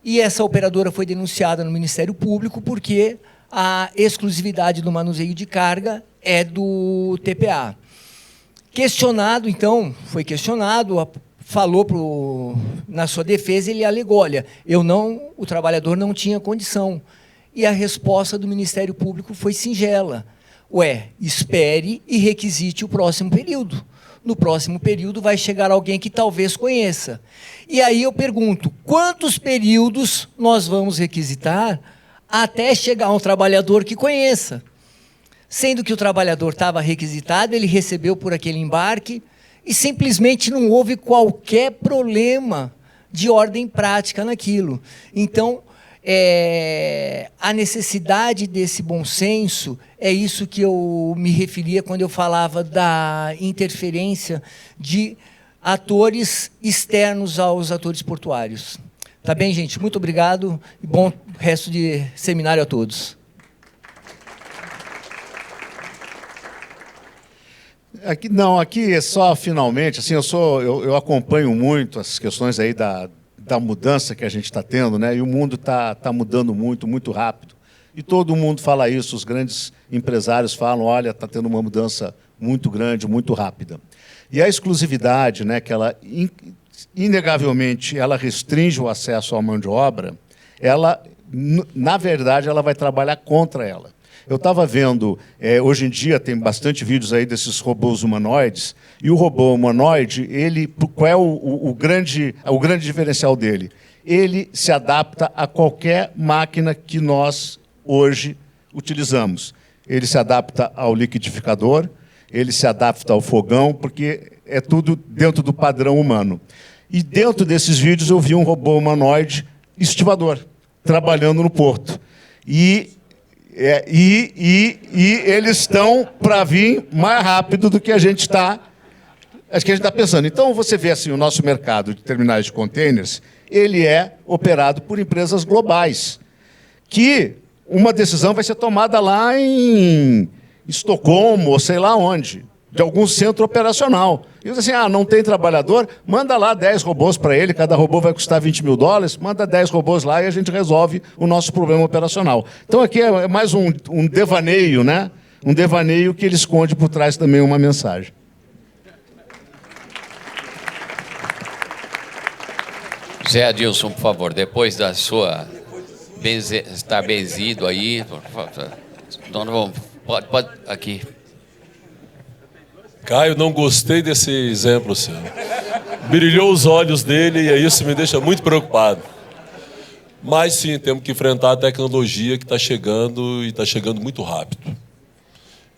E essa operadora foi denunciada no Ministério Público porque a exclusividade do manuseio de carga é do TPA. Questionado, então, foi questionado, falou na sua defesa, ele alegou, olha, o trabalhador não tinha condição. E a resposta do Ministério Público foi singela. Espere e requisite o próximo período. No próximo período vai chegar alguém que talvez conheça. E aí eu pergunto, quantos períodos nós vamos requisitar até chegar um trabalhador que conheça? Sendo que o trabalhador estava requisitado, ele recebeu por aquele embarque e simplesmente não houve qualquer problema de ordem prática naquilo. Então, a necessidade desse bom senso é isso que eu me referia quando eu falava da interferência de atores externos aos atores portuários. Tá bem, gente? Muito obrigado e bom resto de seminário a todos. Aqui é só finalmente, assim, eu acompanho muito as questões aí da mudança que a gente está tendo, né? E o mundo está mudando muito, muito rápido. E todo mundo fala isso, os grandes empresários falam, olha, está tendo uma mudança muito grande, muito rápida. E a exclusividade, né, que ela, inegavelmente, ela restringe o acesso à mão de obra, ela, na verdade, ela vai trabalhar contra ela. Eu estava vendo, hoje em dia tem bastante vídeos aí desses robôs humanoides, e o robô humanoide, qual é o grande diferencial dele? Ele se adapta a qualquer máquina que nós hoje utilizamos. Ele se adapta ao liquidificador, ele se adapta ao fogão, porque é tudo dentro do padrão humano. E dentro desses vídeos eu vi um robô humanoide estivador, trabalhando no porto. E eles estão para vir mais rápido do que a gente está pensando. Então, você vê assim, o nosso mercado de terminais de containers, ele é operado por empresas globais, que uma decisão vai ser tomada lá em Estocolmo, ou sei lá onde, de algum centro operacional. E diz assim, não tem trabalhador, manda lá 10 robôs para ele, cada robô vai custar $20 mil, manda 10 robôs lá e a gente resolve o nosso problema operacional. Então aqui é mais um devaneio, né? Um devaneio que ele esconde por trás também uma mensagem. Zé Adilson, por favor, depois da sua estar benzido aí, pode aqui. Caio, não gostei desse exemplo seu. Brilhou os olhos dele e isso me deixa muito preocupado. Mas sim, temos que enfrentar a tecnologia que está chegando e está chegando muito rápido.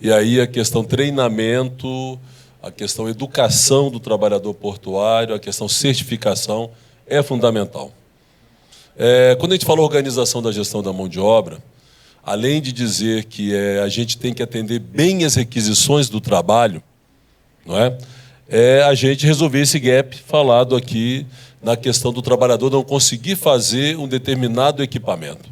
E aí a questão treinamento, a questão educação do trabalhador portuário, a questão certificação é fundamental. Quando a gente fala organização da gestão da mão de obra, além de dizer que a gente tem que atender bem as requisições do trabalho, não é a gente resolver esse gap falado aqui na questão do trabalhador não conseguir fazer um determinado equipamento.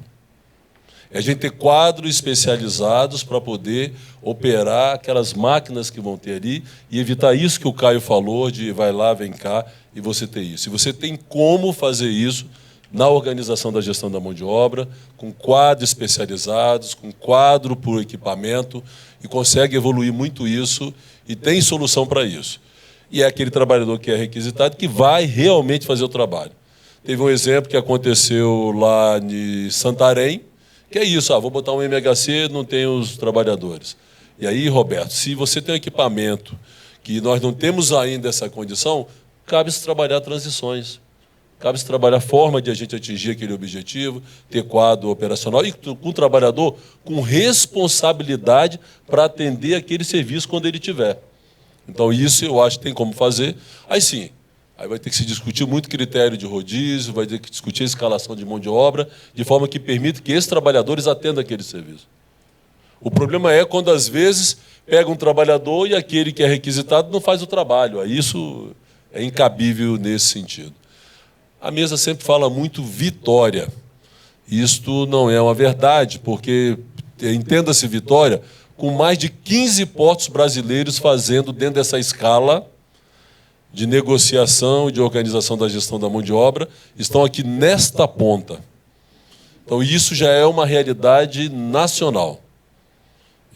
É a gente ter quadros especializados para poder operar aquelas máquinas que vão ter ali e evitar isso que o Caio falou, de vai lá, vem cá, e você ter isso. E você tem como fazer isso na organização da gestão da mão de obra, com quadros especializados, com quadro por equipamento, e consegue evoluir muito isso e tem solução para isso. E é aquele trabalhador que é requisitado que vai realmente fazer o trabalho. Teve um exemplo que aconteceu lá em Santarém, que é isso, vou botar um MHC, não tem os trabalhadores. E aí, Roberto, se você tem um equipamento que nós não temos ainda essa condição, cabe-se trabalhar transições. Cabe-se trabalhar a forma de a gente atingir aquele objetivo, ter quadro operacional e com o trabalhador com responsabilidade para atender aquele serviço quando ele tiver. Então, isso eu acho que tem como fazer. Aí sim, aí vai ter que se discutir muito critério de rodízio, vai ter que discutir a escalação de mão de obra, de forma que permita que esses trabalhadores atendam aquele serviço. O problema é quando, às vezes, pega um trabalhador e aquele que é requisitado não faz o trabalho. Aí isso é incabível nesse sentido. A mesa sempre fala muito vitória. Isto não é uma verdade, porque, entenda-se vitória, com mais de 15 portos brasileiros fazendo dentro dessa escala de negociação e de organização da gestão da mão de obra, estão aqui nesta ponta. Então, isso já é uma realidade nacional.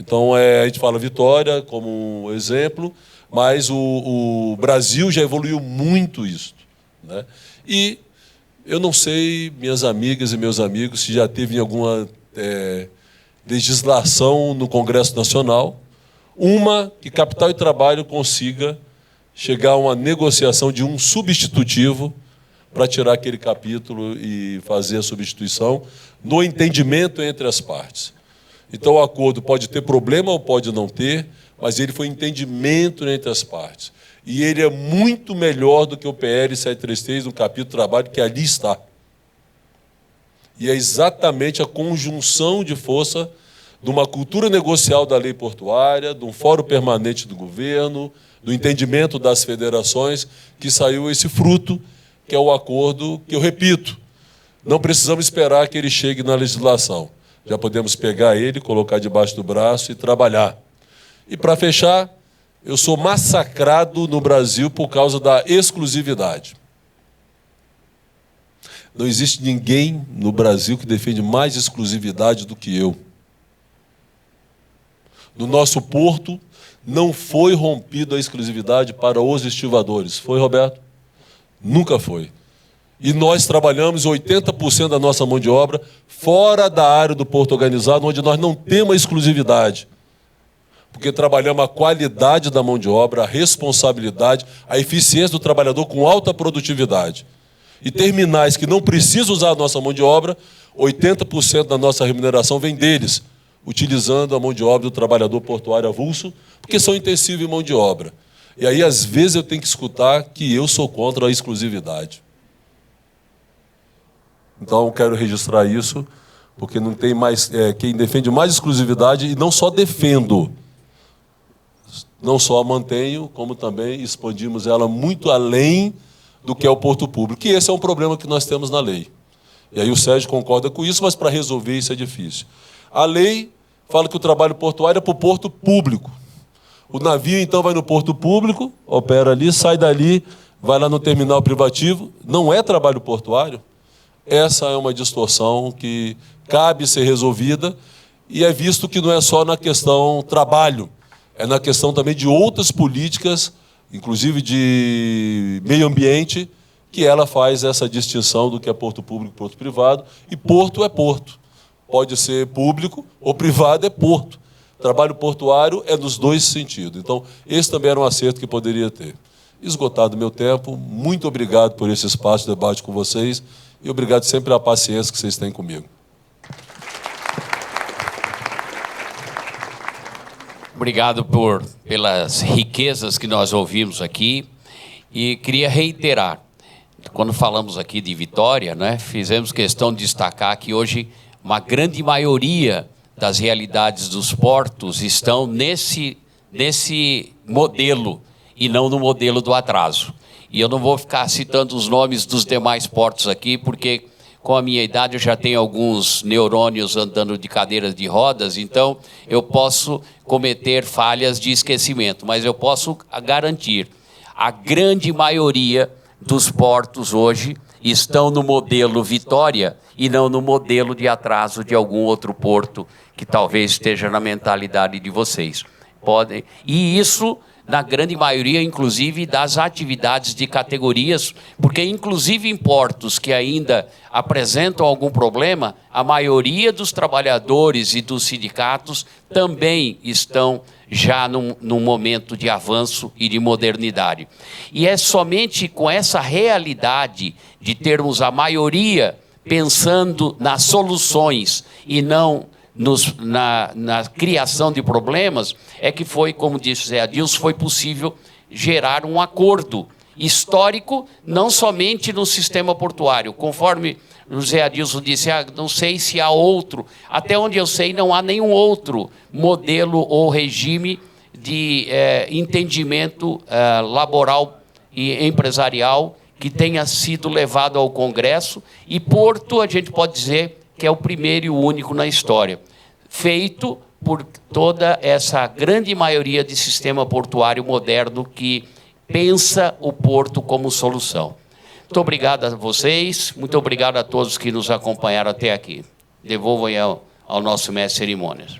Então, a gente fala vitória como um exemplo, mas o Brasil já evoluiu muito isso, né? E eu não sei, minhas amigas e meus amigos, se já teve alguma legislação no Congresso Nacional, que Capital e Trabalho consiga chegar a uma negociação de um substitutivo para tirar aquele capítulo e fazer a substituição no entendimento entre as partes. Então, o acordo pode ter problema ou pode não ter, mas ele foi entendimento entre as partes. E ele é muito melhor do que o PL 733 no capítulo trabalho que ali está. E é exatamente a conjunção de força de uma cultura negocial da lei portuária, de um fórum permanente do governo, do entendimento das federações, que saiu esse fruto, que é o acordo que, eu repito, não precisamos esperar que ele chegue na legislação. Já podemos pegar ele, colocar debaixo do braço e trabalhar. E, para fechar, eu sou massacrado no Brasil por causa da exclusividade. Não existe ninguém no Brasil que defende mais exclusividade do que eu. No nosso porto, não foi rompida a exclusividade para os estivadores. Foi, Roberto? Nunca foi. E nós trabalhamos 80% da nossa mão de obra fora da área do porto organizado, onde nós não temos exclusividade. Porque trabalhamos a qualidade da mão de obra, a responsabilidade, a eficiência do trabalhador com alta produtividade. E terminais que não precisam usar a nossa mão de obra, 80% da nossa remuneração vem deles, utilizando a mão de obra do trabalhador portuário avulso, porque são intensivos em mão de obra. E aí, às vezes, eu tenho que escutar que eu sou contra a exclusividade. Então, eu quero registrar isso, porque não tem mais quem defende mais exclusividade, e não só defendo, não só a mantenho, como também expandimos ela muito além do que é o porto público. E esse é um problema que nós temos na lei. E aí o Sérgio concorda com isso, mas para resolver isso é difícil. A lei fala que o trabalho portuário é para o porto público. O navio, então, vai no porto público, opera ali, sai dali, vai lá no terminal privativo. Não é trabalho portuário. Essa é uma distorção que cabe ser resolvida, e é visto que não é só na questão trabalho, é na questão também de outras políticas, inclusive de meio ambiente, que ela faz essa distinção do que é porto público e porto privado, e porto é porto. Pode ser público ou privado, é porto. Trabalho portuário é nos dois sentidos. Então, esse também era um acerto que poderia ter. Esgotado o meu tempo, muito obrigado por esse espaço de debate com vocês, e obrigado sempre pela paciência que vocês têm comigo. Obrigado pelas riquezas que nós ouvimos aqui, e queria reiterar, quando falamos aqui de Vitória, né, fizemos questão de destacar que hoje uma grande maioria das realidades dos portos estão nesse modelo e não no modelo do atraso. E eu não vou ficar citando os nomes dos demais portos aqui, porque com a minha idade eu já tenho alguns neurônios andando de cadeiras de rodas, então eu posso cometer falhas de esquecimento, mas eu posso garantir, a grande maioria dos portos hoje estão no modelo Vitória e não no modelo de atraso de algum outro porto que talvez esteja na mentalidade de vocês. E isso, na grande maioria, inclusive, das atividades de categorias, porque, inclusive, em portos que ainda apresentam algum problema, a maioria dos trabalhadores e dos sindicatos também estão já num momento de avanço e de modernidade. E é somente com essa realidade de termos a maioria pensando nas soluções e não na criação de problemas, é que foi, como disse Zé Adilson, foi possível gerar um acordo histórico, não somente no sistema portuário. Conforme o Zé Adilson disse, não sei se há outro, até onde eu sei não há nenhum outro modelo ou regime de entendimento laboral e empresarial que tenha sido levado ao Congresso, e Porto, a gente pode dizer que é o primeiro e o único na história, feito por toda essa grande maioria de sistema portuário moderno que pensa o porto como solução. Muito obrigado a vocês, muito obrigado a todos que nos acompanharam até aqui. Devolvo aí ao nosso mestre de cerimônias.